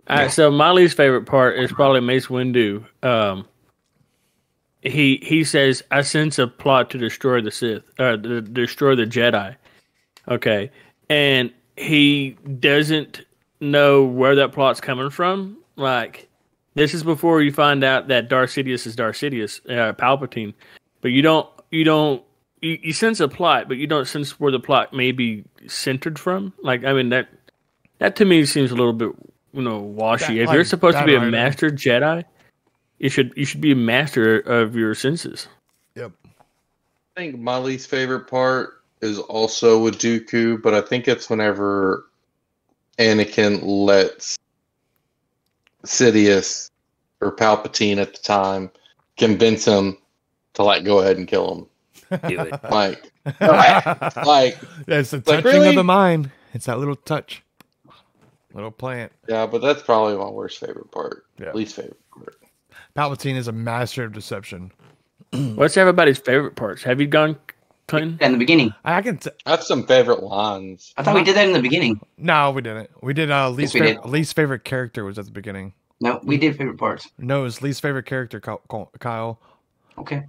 All right, so my least favorite part is probably Mace Windu. He says, "I sense a plot to destroy the Sith, to destroy the Jedi." Okay, and he doesn't know where that plot's coming from. Like, this is before you find out that Darth Sidious is Darth Sidious, Palpatine, but you sense a plot, but you don't sense where the plot may be centered from. Like, I mean, that to me seems a little bit, washy. If you're supposed to be a master Jedi, you should be a master of your senses. Yep. I think my least favorite part is also with Dooku, but I think it's whenever Anakin lets Sidious or Palpatine at the time convince him to go ahead and kill him. Do it. Like, it's the touching really? of the mind. It's that little touch, little plant. yeah, but that's probably my worst favorite part. Yeah. Least favorite part. Palpatine is a master of deception. What's everybody's favorite parts? Have you gone, Clinton? In the beginning, I can. I have some favorite lines. I thought we did that in the beginning. No, we didn't. We did. Yes, we did. Least favorite character was at the beginning. No, we did favorite parts. No, his least favorite character, Kyle. Okay.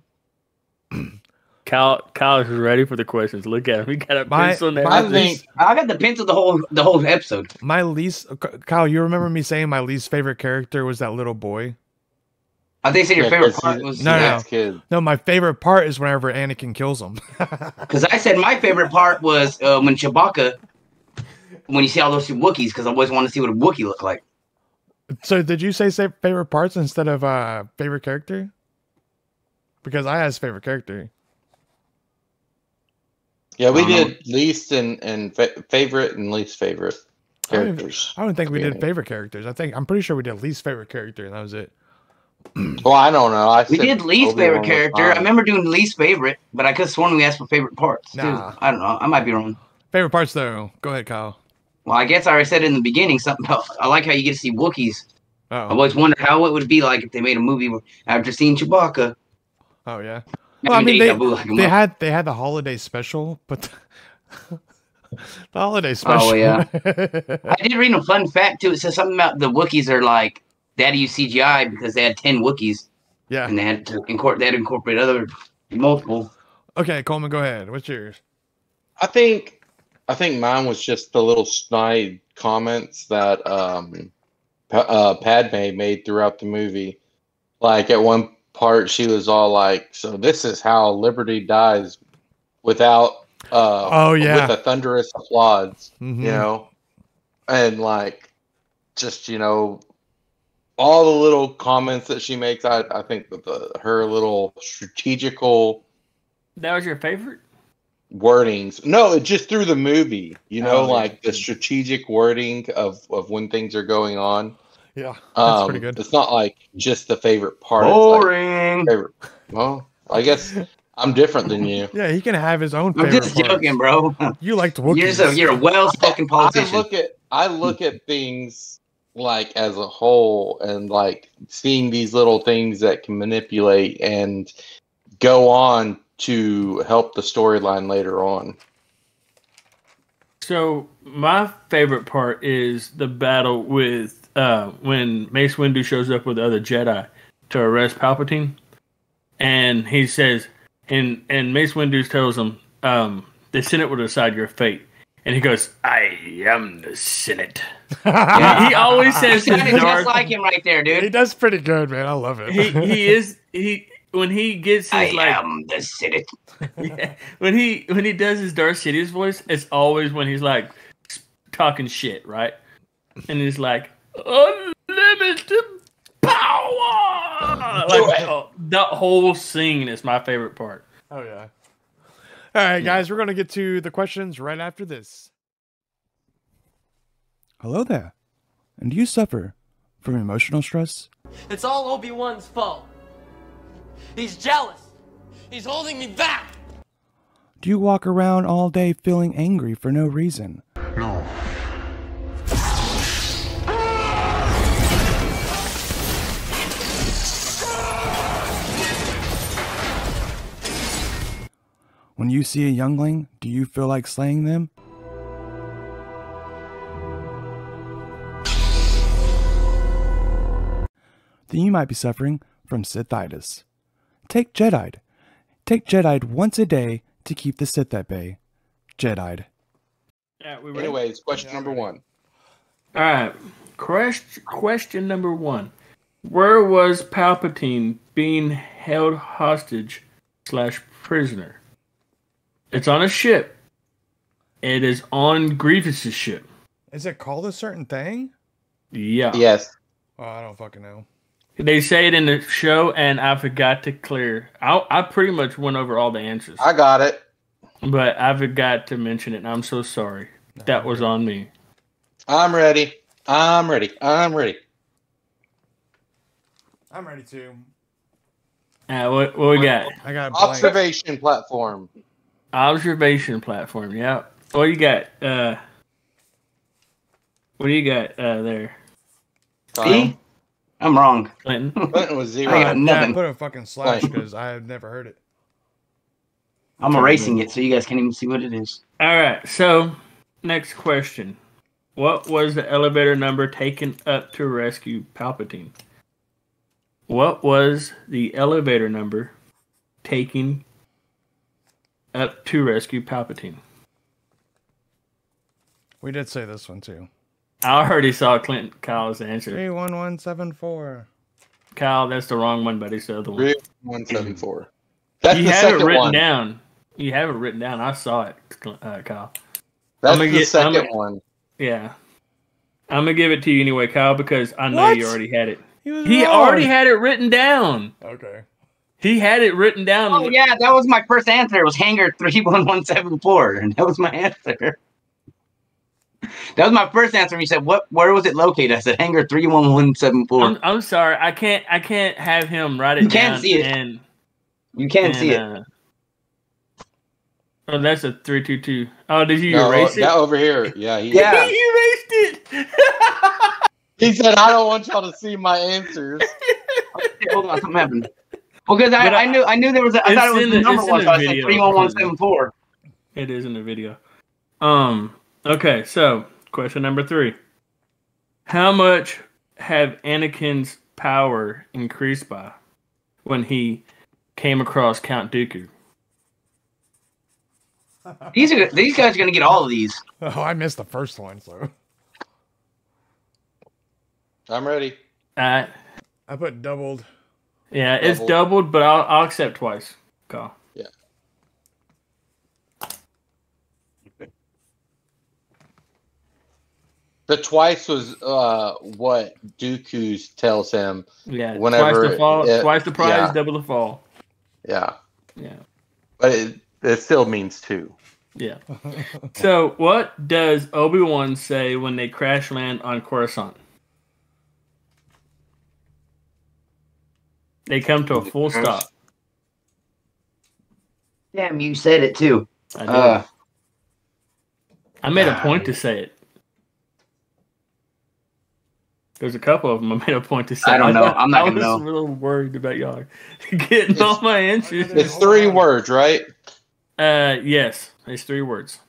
Kyle is ready for the questions. Look at him. He got a pencil and I everything. think I got the pencil the whole episode. My least, Kyle. You remember me saying my least favorite character was that little boy? I think you said your Yeah, favorite 'cause part he's- was No, no. that's kid. No, my favorite part is whenever Anakin kills him. because I said my favorite part was when Chewbacca, when you see all those Wookiees, because I always want to see what a Wookiee looked like. So did you say favorite parts instead of favorite character? Because I asked favorite character. Yeah, we I don't know. did least and favorite and least favorite characters. I don't think we did Yeah. favorite characters. I'm pretty sure we did least favorite character, and that was it. Well, I don't know. We said did least Obi-Wan favorite was character. mine. I remember doing least favorite, but I could have sworn we asked for favorite parts too. Nah. I don't know. I might be wrong. Favorite parts though. Go ahead, Kyle. Well, I guess I already said it in the beginning something about. I like how you get to see Wookiees. I Oh, always wondered how it would be like if they made a movie after seeing Chewbacca. oh yeah. I Well, I mean, they Naboo like him up. they had the holiday special, but the holiday special. Oh, yeah. I did read a fun fact too. It says something about the Wookiees are like they had to use CGI because they had 10 Wookiees Yeah. and they had to incorporate other multiple. Okay, Coleman, go ahead. What's yours? I think mine was just the little snide comments that Padme made throughout the movie. Like at one part, she was all like, "So this is how Liberty dies without Oh, yeah. with a thunderous applause," Mhm. you know, and like just all the little comments that she makes. I think that her little strategical That was your favorite? wordings. No, just through the movie, Oh, yeah. like the strategic wording of when things are going on. Yeah, that's pretty good. It's not like just the favorite part. It's Boring. like favorite. Well, I guess I'm different than you. Yeah, he can have his own I'm favorite just parts. joking, bro. You liked Wookiees. You're a well-spoken politician. I look at things like as a whole, and like seeing these little things that can manipulate and go on to help the storyline later on. So my favorite part is the battle with when Mace Windu shows up with the other Jedi to arrest Palpatine, and he says, and Mace Windu tells him, "The Senate will decide your fate," and he goes, "I am the Senate." He always says his Sounded just dark. like him right there, He dude. does pretty good, man. I love it. he when he gets I his like am the Senate. yeah, when he does his Darth Sidious voice, it's always when he's like talking shit, right? And he's like, "Unlimited power!" Like that whole scene is my favorite part. Oh yeah. All right, guys, we're going to get to the questions right after this. Hello there. And do you suffer from emotional stress? It's all Obi-Wan's fault. He's jealous. He's holding me back. Do you walk around all day feeling angry for no reason? No. When you see a youngling, do you feel like slaying them? Then you might be suffering from Sithitis. Take Jedide. Take Jedide once a day to keep the Sith at bay. Jedide. Yeah, we ready? Anyways, question number 1. All right. Question number 1. Where was Palpatine being held hostage / prisoner? It's on a ship. It is on Grievous's ship. Is it called a certain thing? Yeah. Yes. Oh, I don't fucking know. They say it in the show, and I forgot to clear. I pretty much went over all the answers, I got it. but I forgot to mention it, and I'm so sorry. That was on me. I'm ready. I'm ready. I'm ready. I'm ready to. What we got? I got a blank. Observation platform. Observation platform. Yeah. What you got? What do you got there, See? I'm wrong. Clinton? Clinton was I 0. got I nothing. put a fucking slash because I have never heard it. I'm erasing it so you guys can't even see what it is. All right. So, next question. What was the elevator number taken up to rescue Palpatine? What was the elevator number taken up to rescue Palpatine? We did say this one too. I already saw Kyle's answer. 31174. Kyle, that's the wrong one, buddy. It's the other one. 3174. That's You the have it second written one. down. You have it written down. I saw it, Kyle. That's I'ma the get- second I'ma- one. Yeah. I'm going to give it to you anyway, Kyle, because I know What? you already had it. was He wrong. already had it written down. Okay. He had it written down. Oh yeah, that was my first answer. It was hangar 31174, and that was my answer. That was my first answer. And you said, where was it located? I said hangar 31174. I'm sorry. I can't have him write it You down. can't see it. And, You can't see it. Oh, that's a 322. Oh, did you No, erase it? that over here. Yeah. He, Yeah. He erased it. he said, I don't want y'all to see my answers. Hold on, something happened. Well, because But I knew there was a, I it's thought it was in the the- number it's in one, the so I said video. 31174. It is in the video. Okay, so question number 3. How much have Anakin's power increased by when he came across Count Dooku? These guys are gonna get all of these. Oh, I missed the first one, so I'm ready. I put doubled. Yeah, it's doubled, but I'll accept twice. Go. Yeah. The twice was what Dooku tells him. Yeah, Whenever twice the fall, twice the prize, yeah. double the fall. Yeah. Yeah. But it still means 2. Yeah. So, what does Obi-Wan say when they crash land on Coruscant? They come to a full stop. Damn, you said it too. I did. I made a point to say it. There's a couple of them I made a point to say. I don't know. I'm not I gonna was know. a little worried about y'all getting all my answers. It's 3 words, right? Yes, it's 3 words.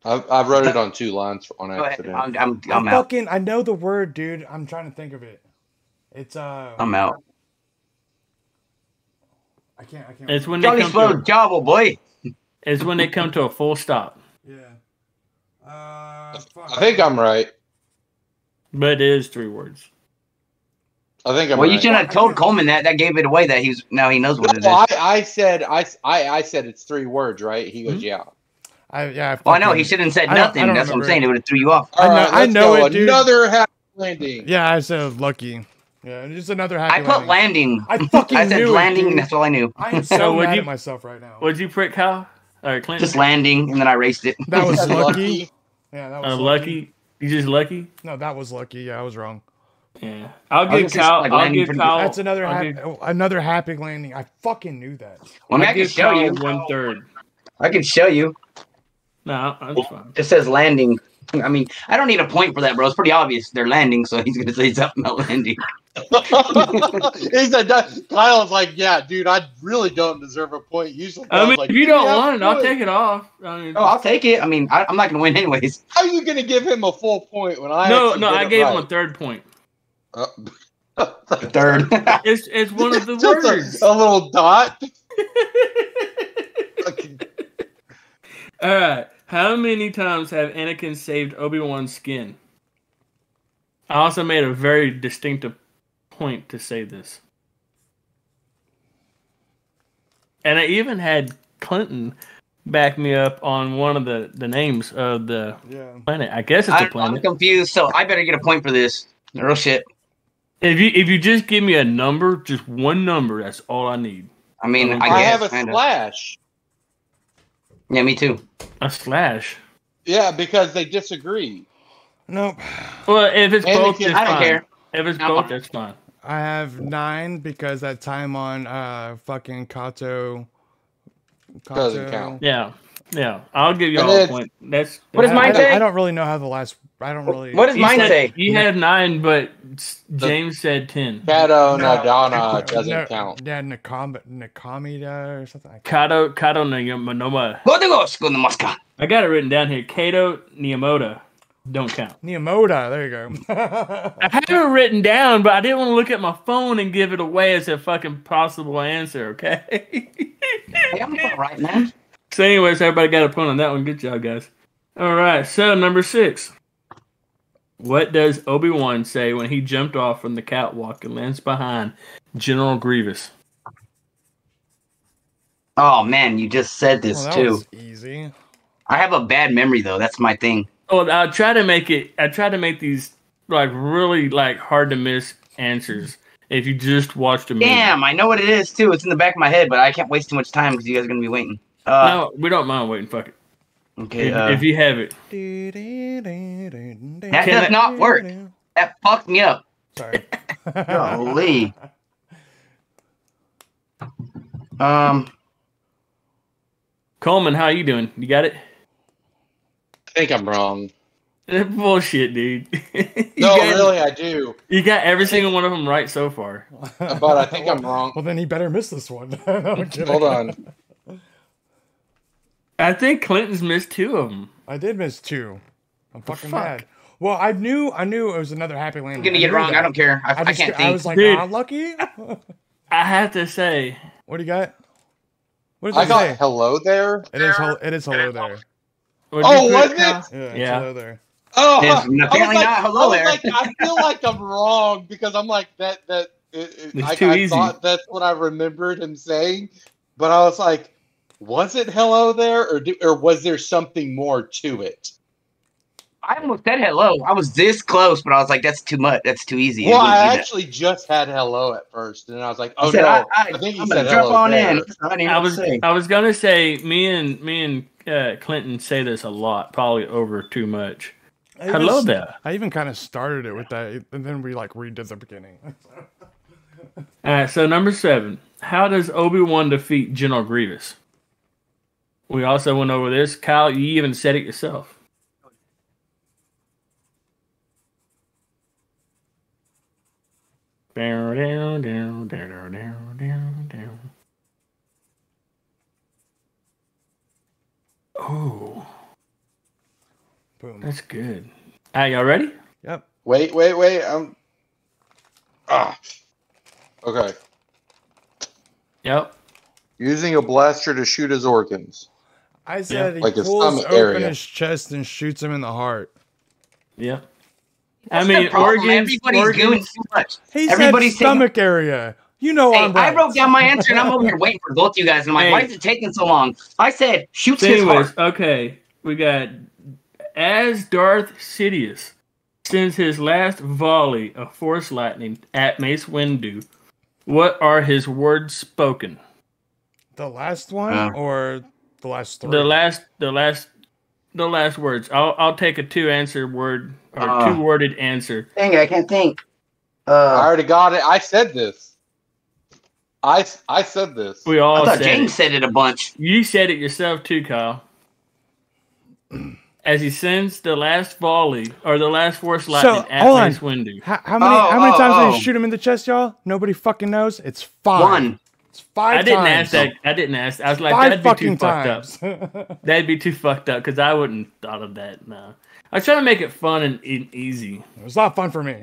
I wrote it on 2 lines on Go ahead. accident. I'm out. Fucking, I know the word, dude. I'm trying to think of it. It's I'm out. I can't. It's when they Johnny come Slow to. Jobble, boy. It's when they come to a full stop. Yeah. I think I'm right. But it is 3 words. I think I'm Well, right. you shouldn't have told Coleman that. That gave it away. That now he knows what it is. No, I said it's 3 words, right? He goes, yeah. Yeah. Well, I know he shouldn't have said I don't- nothing. I don't That's what I'm remember saying. it. It would have threw you off. All right, I let's know go. it, dude. Another happy landing. Yeah, I said lucky. Yeah, just another happy I put landing. I fucking I said knew landing, it, and that's all I knew. I am so would mad you- at myself right now. What'd you prick, Kyle? All right, Clinton. Just landing, and then I raced it. That was That's lucky. lucky. Yeah, that was lucky. You just lucky? No, that was lucky. Yeah, I was wrong. Yeah. I'll was give gonna say, Kyle. like, I'll landing give pretty Kyle. That's another I'll another happy landing. I fucking knew that. Well, I mean, I'll I can give show Kyle you. 1/3. I can show you. No, that's fine. It says landing. I mean, I don't need a point for that, bro. It's pretty obvious they're landing, so he's gonna say something about landing. He said, Kyle's like, yeah, dude, I really don't deserve a point. Usually, I Kyle's mean, like, if you don't have want it, I'll points. take it off. I mean, Oh, I'll take it. I mean, I'm not gonna win anyways. How are you going to give him a full point when I no, actually no, did I it gave right? him a 3rd point. Third. It's one of the Just words. a little dot. Okay. All right. How many times have Anakin saved Obi-Wan's skin? I also made a very distinctive point to say this. And I even had Clinton back me up on one of the names of the planet. I guess it's a I'm planet. confused, so I better get a point for this. Real shit. If you just give me a number, just one number, that's all I need. I mean, I I guess. have a kinda. slash. Yeah, me too. A slash. Yeah, because they disagree. Nope. Well, if it's both, Anakin- it's I don't fine. care. If it's No. both, that's fine. I have 9 because that time on fucking Kato Doesn't count. Yeah, yeah. I'll give you And all a it's- point. That's What does mine say? I don't really know how the last. I don't really. What does You mine said- say? You had 9, but James said 10. Kato Nadana doesn't No, count. Yeah, Nakamida or something. Kato Niyamoto. Gotegos go the Moscow. I got it written down here. Kato Niyamoto. Don't count. Niyamoto. There you go. I had it written down, but I didn't want to look at my phone and give it away as a fucking possible answer, okay? Hey, I'm all right, man. So anyways, everybody got a point on that one. Good job, guys. All right, so number 6. What does Obi-Wan say when he jumped off from the catwalk and lands behind General Grievous? Oh man, you just said this Well, that too. was easy. I have a bad memory though. That's my thing. Oh, I try to make these like really like hard to miss answers if you just watch the movie. Damn, I know what it is too. It's in the back of my head, but I can't waste too much time because you guys are gonna be waiting. No, we don't mind waiting. Fuck it. Okay. If you have it. That does not work. That fucked me up. Sorry. Holy. Coleman, how you doing? You got it? I think I'm wrong. Bullshit, dude. No, got, really, I do. You got every single one of them right so far. But I think I'm wrong. Well, then he better miss this one. No, I'm kidding. Hold on. I think Clinton's missed 2 of them. I did miss 2. I'm fucking fuck? mad. Well, I knew it was another happy landing. I'm gonna I get knew wrong. that. I don't care. I just- can't I think. was like, Dude. lucky. I have to say, What do you got? What does I it got say? hello there. It is hello there. what Oh, did you was put, it? Kyle? Yeah, it's Yeah. hello there. Oh, It's I was apparently like- not hello I was there. like, I feel like I'm wrong because I'm like that. It's I too easy. thought that's what I remembered him saying, but I was like, was it hello there, or was there something more to it? I almost said hello. I was this close, but I was like, that's too much. That's too easy. Well, It wouldn't I do that. actually just had hello at first, and I was like, oh said, no, I think he I'm said gonna jump hello on there. in. I didn't even say. I was gonna say me and Clinton say this a lot, probably over too much. Hello there. I even kind of started it with that, and then we like redid the beginning. All right, so number 7. How does Obi-Wan defeat General Grievous? We also went over this. Kyle, you even said it yourself. Down, down, down, down, down, down, down. Oh, Boom. that's good. All right, y'all ready? Yep. Wait, okay. Yep. Using a blaster to shoot his organs. I said he Like his pulls stomach open area. his chest and shoots him in the heart. Yep. What's I mean, the problem? organs. Everybody's doing too much. He Everybody's said stomach area. You know Hey, I'm right. I wrote down my answer and I'm over here waiting for both you guys. And I'm like, Hey. why is it taking so long? I said, shoots So his anyways, heart. okay, we got as Darth Sidious sends his last volley of Force Lightning at Mace Windu, what are his words spoken? The last one or the last three? The last words. I'll take a two worded answer. Dang it, I can't think. I already got it. I said this. I said this. We all I thought said James it. said it a bunch. You said it yourself too, Kyle. As he sends the last volley or the last Force Lightning at hold on. Mace Windu. How many times did he shoot him in the chest, y'all? Nobody fucking knows. It's 5. One. It's 5 I didn't times. ask that. I didn't ask. I was like, 5 that'd be too fucking fucked times. up. That'd be too fucked up because I wouldn't have thought of that. No, I was trying to make it fun and easy. It was not fun for me.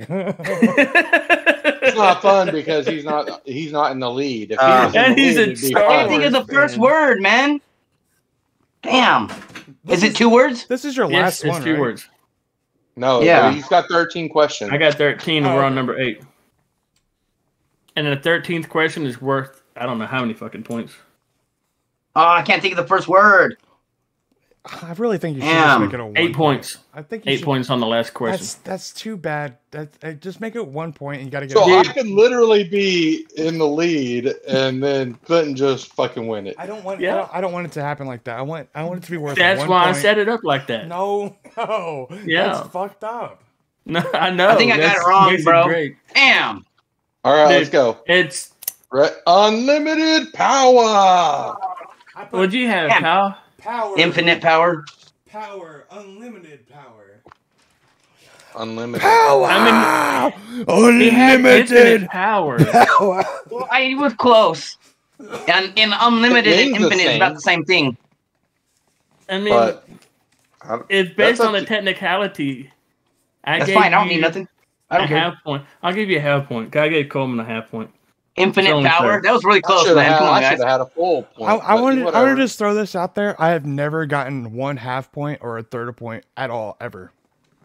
It's not fun because he's not in the lead. If he was in and the he's lead, in it'd be Star I fun. can't think of the first word, man. Damn. Is it 2 words? This is your Yes, last it's one, 2 right? words. No, Yeah. he's got 13 questions. I got 13 and we're Oh, on okay. number 8. And the 13th question is worth I don't know how many fucking points. Oh, I can't think of the first word. I really think you should Damn. just make it a 1 8 points. I think you 8 should, points on the last question. That's too bad. Just make it 1 point and you got to get So it. I could literally be in the lead and then Clinton just fucking win it. I don't want Yeah. I don't want it to happen like that. I want it to be worth That's 1 why point. I set it up like that. No. Yeah. That's fucked up. No, I know. I think I got That's- it wrong, makes bro. great. Damn. All right, Dude, let's go. It's Unlimited power. what'd you have, Damn. Kyle? Power. Infinite power. Power. Unlimited power. Unlimited. I mean, he had Unlimited infinite power. power. Well, I was close. And in unlimited It and means the infinite is same. about the same thing. I mean, But it's based that's up on the to- technicality. That's fine. I don't need nothing. I A don't care. half point. I'll give you a half point. I gave Coleman a half point. Infinite It's only power. fair. That was really close, man. Come on, I guys. should have had a full point. I but wanted whatever. to just throw this out there. I have never gotten 1/2 point or a third a point at all, ever.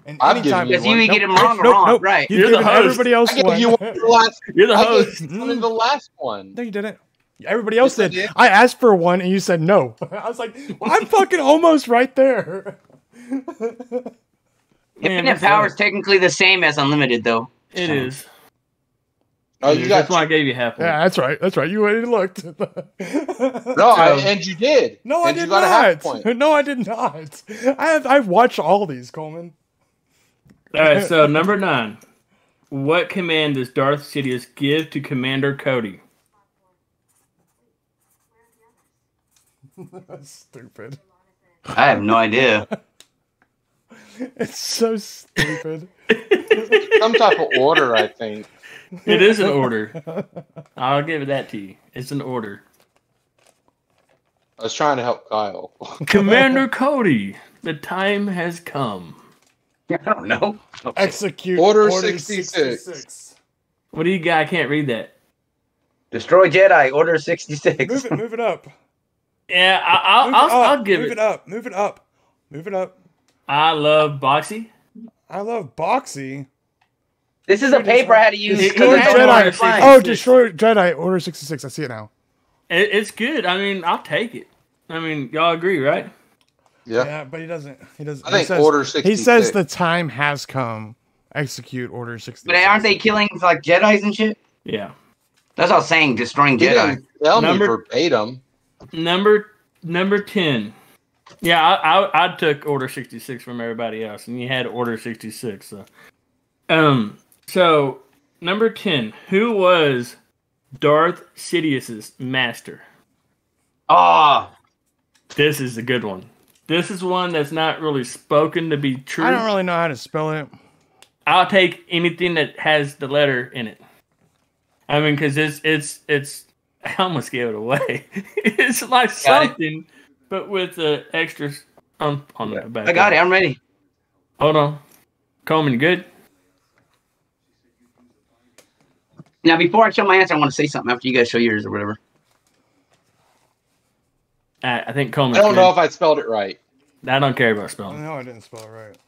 And I've anytime- given you Because you one. get them wrong or wrong. Right. You've You're the given host. everybody else I gave one. you one for the last. You're the I host. gave you one in the last one. No, you didn't. Everybody else Yes, I did. did. I asked for one and you said no. I was like, well, I'm fucking almost right there. Infinite that's power right. is technically the same as unlimited, though. It is. Oh, It you is. got That's why I gave you half point. Yeah, that's right. That's right. You went and looked. no, and you did. No, I and did you got a half not. point. No, I did not. I've watched all these, Coleman. All right, so number 9. What command does Darth Sidious give to Commander Cody? Stupid. I have no idea. It's so stupid. Some type of order, I think. It is an order. I'll give that to you. It's an order. I was trying to help Kyle. Commander Cody, the time has come. I don't know. Execute Order 66. What do you got? I can't read that. Destroy Jedi, Order 66. Move it up. Yeah, Move it I'll up. give Move it. it up. Move it up. Move it up. I love Boxy. I love Boxy. This is a paper I had to use. Destroy It has Jedi. Order 66. Oh, destroy Jedi. Order 66. I see it now. It's good. I mean, I'll take it. I mean, y'all agree, right? Yeah. Yeah, but he doesn't. He doesn't. I think he says, Order He says 66. the time has come. Execute Order 66. But aren't they killing like Jedis and shit? Yeah. That's what I was saying, destroying He Jedi. didn't tell me Number- verbatim. Number 10. Yeah, I took Order 66 from everybody else, and you had Order 66. So number 10. Who was Darth Sidious's master? Oh, This is a good one. This is one that's not really spoken to be true. I don't really know how to spell it. I'll take anything that has the letter in it. I mean, because it's. I almost gave it away. It's like Got it. something, but with the extras on the back. I got it. I'm ready. Hold on, Coleman, you good? Now, before I show my answer, I want to say something after you guys show yours or whatever. I think Coleman. I don't know if I spelled it right. I don't care about spelling. No, I didn't spell it right.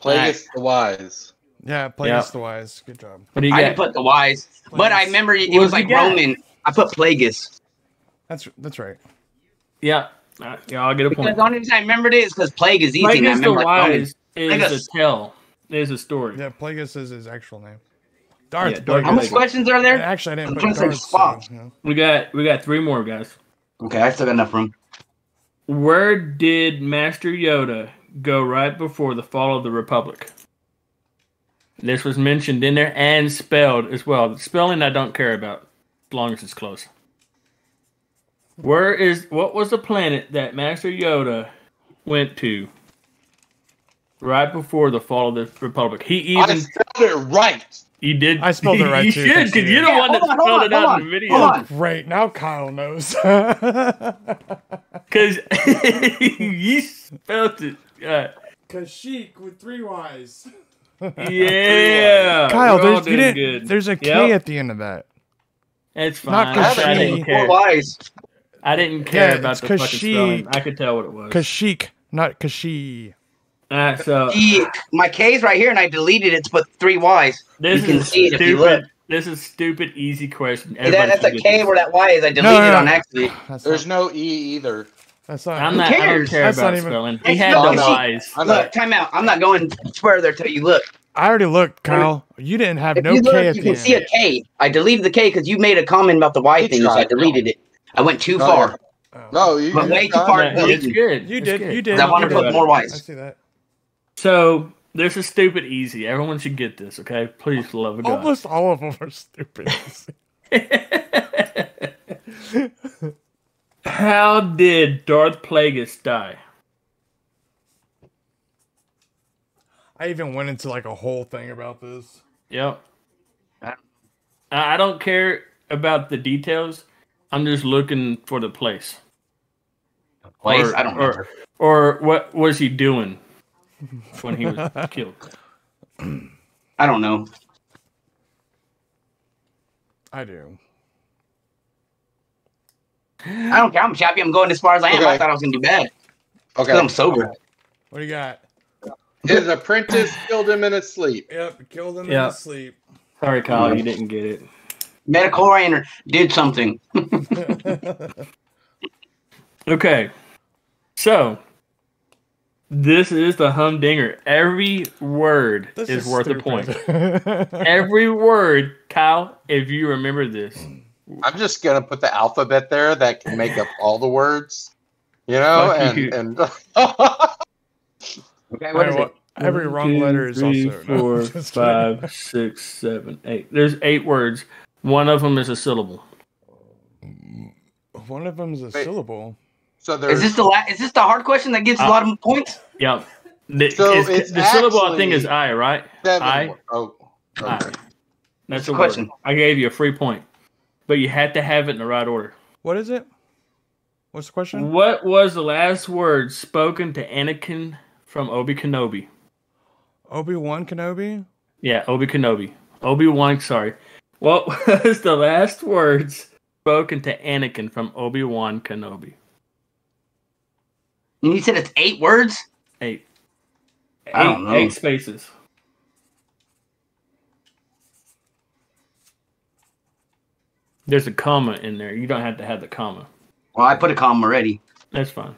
Plagueis the Wise. Yeah, Plagueis Yeah. the Wise. Good job. What do you I got? didn't put the Y's, but I remember it What was you like got? Roman. I put Plagueis. That's right. Yeah, yeah, I'll get a Because point. the only reason I remembered it is because Plague is easy. And I Plagueis the remember like Roman. Wise is a tell. Is a story. Yeah, Plagueis is his actual name. Darth Yeah, Darth How many Plagueis. questions are there? Actually, I didn't I'm put trying to say Darth, Spock. so, you know. We got 3 more, guys. Okay, I still got enough room. Where did Master Yoda go right before the fall of the Republic? This was mentioned in there and spelled as well. The spelling I don't care about, as long as it's close. What was the planet that Master Yoda went to right before the fall of the Republic? He I even spelled it right. you did. I spelled it right, you too, should, thanks to because you. you're the Yeah, one that hold on, spelled hold it on, out hold in the on, video. hold on. Great, now Kyle knows. Because you spelled it. Kashyyyk with 3 Y's. Yeah, Kyle, we're all there's, you doing didn't, good. there's a K Yep. at the end of that. It's not fine. Kashyyyk. I didn't care. 4 Y's. I didn't care Yeah, about it's the fucking spelling. Kashyyyk. I could tell what it was. Kashyyyk, not Kashi. Alright, so My K's right here, and I deleted it to put 3 Y's. this You can is see it if you look. stupid. This is stupid, easy question. That's a should get K this. where that Y is. I deleted No, it no. on accident. That's There's not, no E either. that's not. I don't cares? care That's about not even- spelling. He It's had not- no see, eyes. I know. Look, time out. I'm not going further till you look. I already looked, Kyle. You didn't have If no you look, K at you the can see a end. K. I deleted the K because you made a comment about the Y He thing, so I tried. deleted it. I went too No, far. No, you. But way you too far. No, it's good. You It's did. good. You did. I want you to put did. more I Y's. see that. So this is stupid easy. Everyone should get this, okay? Please, for the love of God. Almost all of them are stupid. How did Darth Plagueis die? I even went into like a whole thing about this. Yep. I don't care about the details. I'm just looking for the place. Place? Or- I don't remember. Or what was he doing when he was killed? I don't know. I do. I don't care. I'm happy I'm going as far as I am. I Okay. thought I was going to do bad. Okay. Because I'm sober. What do you got? His apprentice killed him in his sleep. Yep, killed him in Yep. his sleep. Sorry, Kyle, you didn't get it. Metachlorine did something. Okay. So, this is the humdinger. Every word This is worth a point. stupid. Every word, Kyle, if you remember this. I'm just gonna put the alphabet there that can make up all the words. You know, Fuck and you. and Okay, what is it? Every wrong 1, 2, letter is 3, also. no, 4, just kidding. 5, 6, 7, 8. There's 8 words. One of them is a syllable. One of them is a Wait. syllable. so Is there's this the hard question that gives a lot of points? Yep. So It's- it's the syllable I think actually is I, right? 7. I. Oh, I. okay. That's the a question? word. I gave you a free point, but you had to have it in the right order. What is it? What's the question? What was the last word spoken to Anakin from Obi Kenobi? Obi-Wan Kenobi? Yeah, Obi Kenobi. Obi-Wan, sorry. What was the last words spoken to Anakin from Obi-Wan Kenobi? And you said it's 8 words? 8. I don't know. 8 spaces. There's a comma in there. You don't have to have the comma. Well, I put a comma already. That's fine.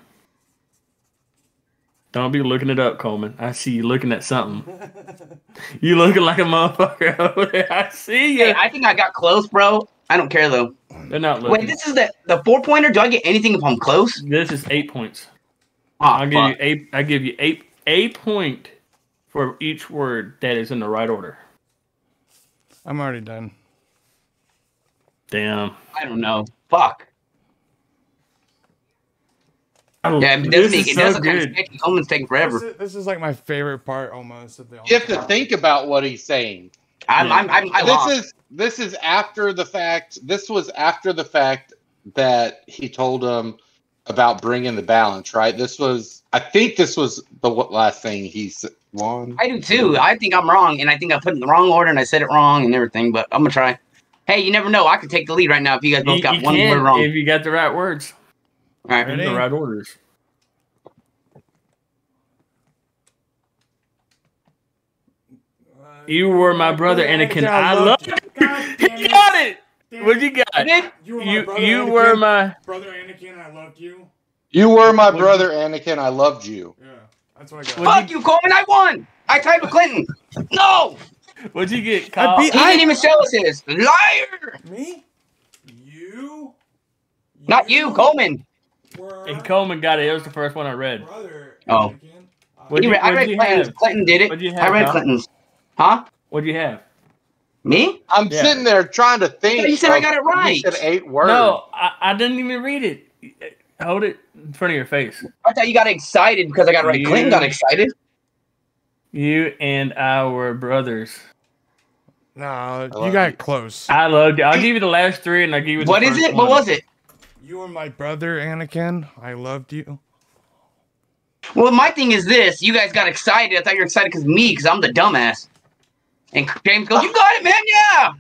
Don't be looking it up, Coleman. I see you looking at something. You looking like a motherfucker over there. I see you. Hey, I think I got close, bro. I don't care, though. They're not looking. Wait, this is the 4-pointer? Do I get anything if I'm close? This is 8 points. Ah, I'll give you eight. I give you a point for each word that is in the right order. I'm already done. Damn. I don't know. Fuck. Yeah, it This doesn't is it so doesn't good. Coleman's taking forever. This is like my favorite part almost of the. You have to think about what he's saying. I lost. This is after the fact. This was after the fact that he told him about bringing the balance. Right. I think this was the last thing he won. I do too. I think I'm wrong, and I think I put it in the wrong order, and I said it wrong and everything. But I'm gonna try. Hey, you never know. I could take the lead right now if you guys both got You one can word wrong. if you got the right words All right. in the right orders. You were my brother, Anakin. I love you. He got it. What you got? You were my brother Anakin. I loved you. You were my brother, Anakin. I loved you. Yeah. That's what I got. Fuck you, Coleman. I won. I tied with Clinton. No. What'd you get, Kyle? He didn't even show us his. Liar. Me? You? Not you, Coleman. Hey, Coleman got it. It was the first one I read. Oh. I read Clinton's. Clinton did it. What'd you have, I read Kyle? Clinton's. Huh? What'd you have? Me? I'm sitting there trying to think. You said I got it right. You said 8 words. No, I didn't even read it. Hold it in front of your face. I thought you got excited because I got it right. Clinton got excited. You and I were brothers. No, you got close. I loved it. I'll give you the last 3, and I'll give you the What is first it? one. What was it? You were my brother, Anakin. I loved you. Well, my thing is this. You guys got excited. I thought you were excited because I'm the dumbass. And James goes, you got it, man. Yeah.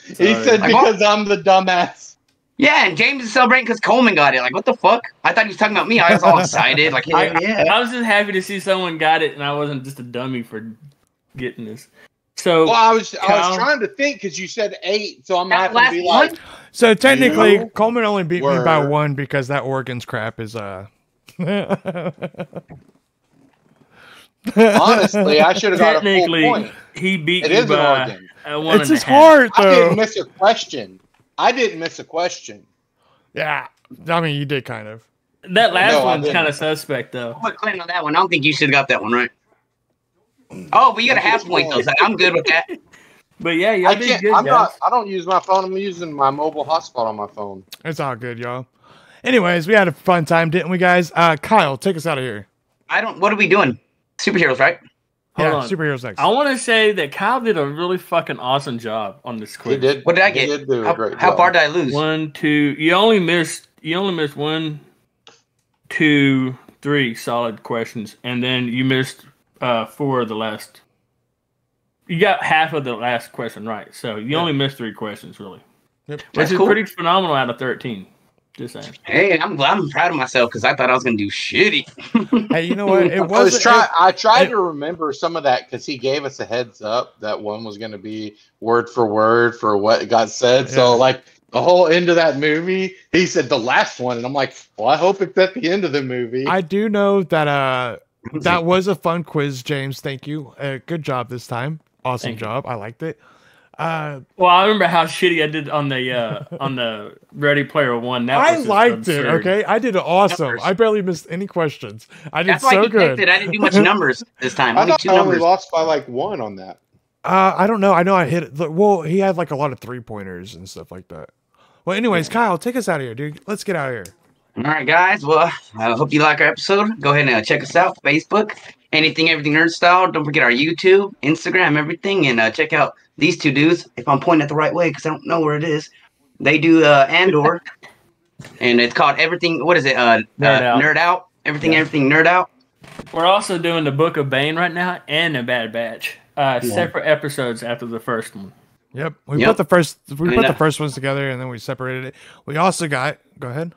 He said because I'm the dumbass. Yeah, and James is celebrating because Coleman got it. Like, what the fuck? I thought he was talking about me. I was all excited. Like, yeah. I was just happy to see someone got it, and I wasn't just a dummy for getting this. So, Well, I was trying to think because you said 8, so I'm not going to be like. So technically, No Coleman only beat me by word. 1 because that Oregon's crap is Honestly, I should have got a full technically, point. he beat It you is an by Oregon. a 1.5. It's his heart, I though. didn't miss a question. Yeah, I mean, you did kind of. That last No, I one's didn't. kind of suspect, though. I'll put Clinton on that one. I don't think you should have got that one right. Oh, but you got a half point, though. So I'm good with that. But yeah, y'all did good, guys. I don't use my phone. I'm using my mobile hotspot on my phone. It's all good, y'all. Anyways, we had a fun time, didn't we, guys? Kyle, take us out of here. What are we doing? Superheroes, right? Hold Yeah, on. superheroes next. I want to say that Kyle did a really fucking awesome job on this quiz. He did. What did I He get? did do a great How job. far did I lose? 1, 2. You only missed 1, 2, 3 solid questions, and then you missed 4 of the last. You got half of the last question right, so you only missed 3 questions, really. Yep. Which That's is cool. pretty phenomenal out of 13. Just saying. Hey, I'm proud of myself because I thought I was gonna do shitty. Hey, you know what? It I was tried to remember some of that because he gave us a heads up that one was going to be word for what got said. So, Yeah. like the whole end of that movie, he said the last one, and I'm like, well, I hope it's at the end of the movie. I do know that that was a fun quiz, James. Thank you. Good job this time. Awesome Thank you. job. I liked it. Well, I remember how shitty I did on the Ready Player One. That I was just liked it. absurd. Okay, I did it awesome. Numbers. I barely missed any questions. I did That's why so he good. picked it. I didn't do much numbers this time. I Only thought 2 I only numbers. lost by like 1 on that. I don't know. I know I hit it. Well, he had like a lot of 3-pointers and stuff like that. Well, anyways, Kyle, take us out of here, dude. Let's get out of here. All right, guys. Well, I hope you like our episode. Go ahead and check us out. Facebook, Everything Nerd Style. Don't forget our YouTube, Instagram, everything. And check out these 2 dudes. If I'm pointing it the right way, because I don't know where it is. They do Andor. And it's called Everything. What is it? Nerd Out. Everything Nerd Out. We're also doing the Book of Bane right now and the Bad Batch. Separate episodes after the first one. Yep. We Yep. put the first And, first ones together and then we separated it. We also got go ahead.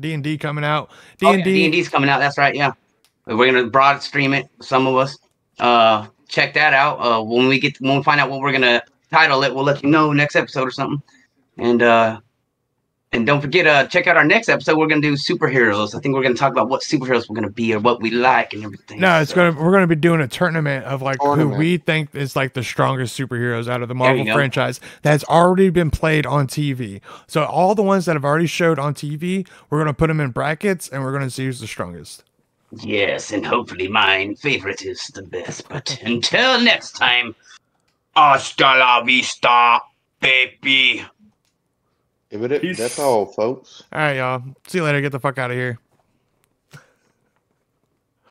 D&D coming out. D&D. D&D's coming out. That's right. Yeah. We're gonna broad stream it. Some of us. Check that out. When we find out what we're gonna title it, we'll let you know next episode or something. And don't forget, check out our next episode. We're gonna do superheroes. I think we're gonna talk about what superheroes we're gonna be or what we like and everything. No, we're gonna be doing a tournament of like who Tournament. we think is like the strongest superheroes out of the There Marvel you go. franchise that's already been played on TV. So all the ones that have already showed on TV, we're gonna put them in brackets and we're gonna see who's the strongest. Yes, and hopefully mine favorite is the best. But until next time, hasta la vista, baby. That's all, folks. All right, y'all. See you later. Get the fuck out of here.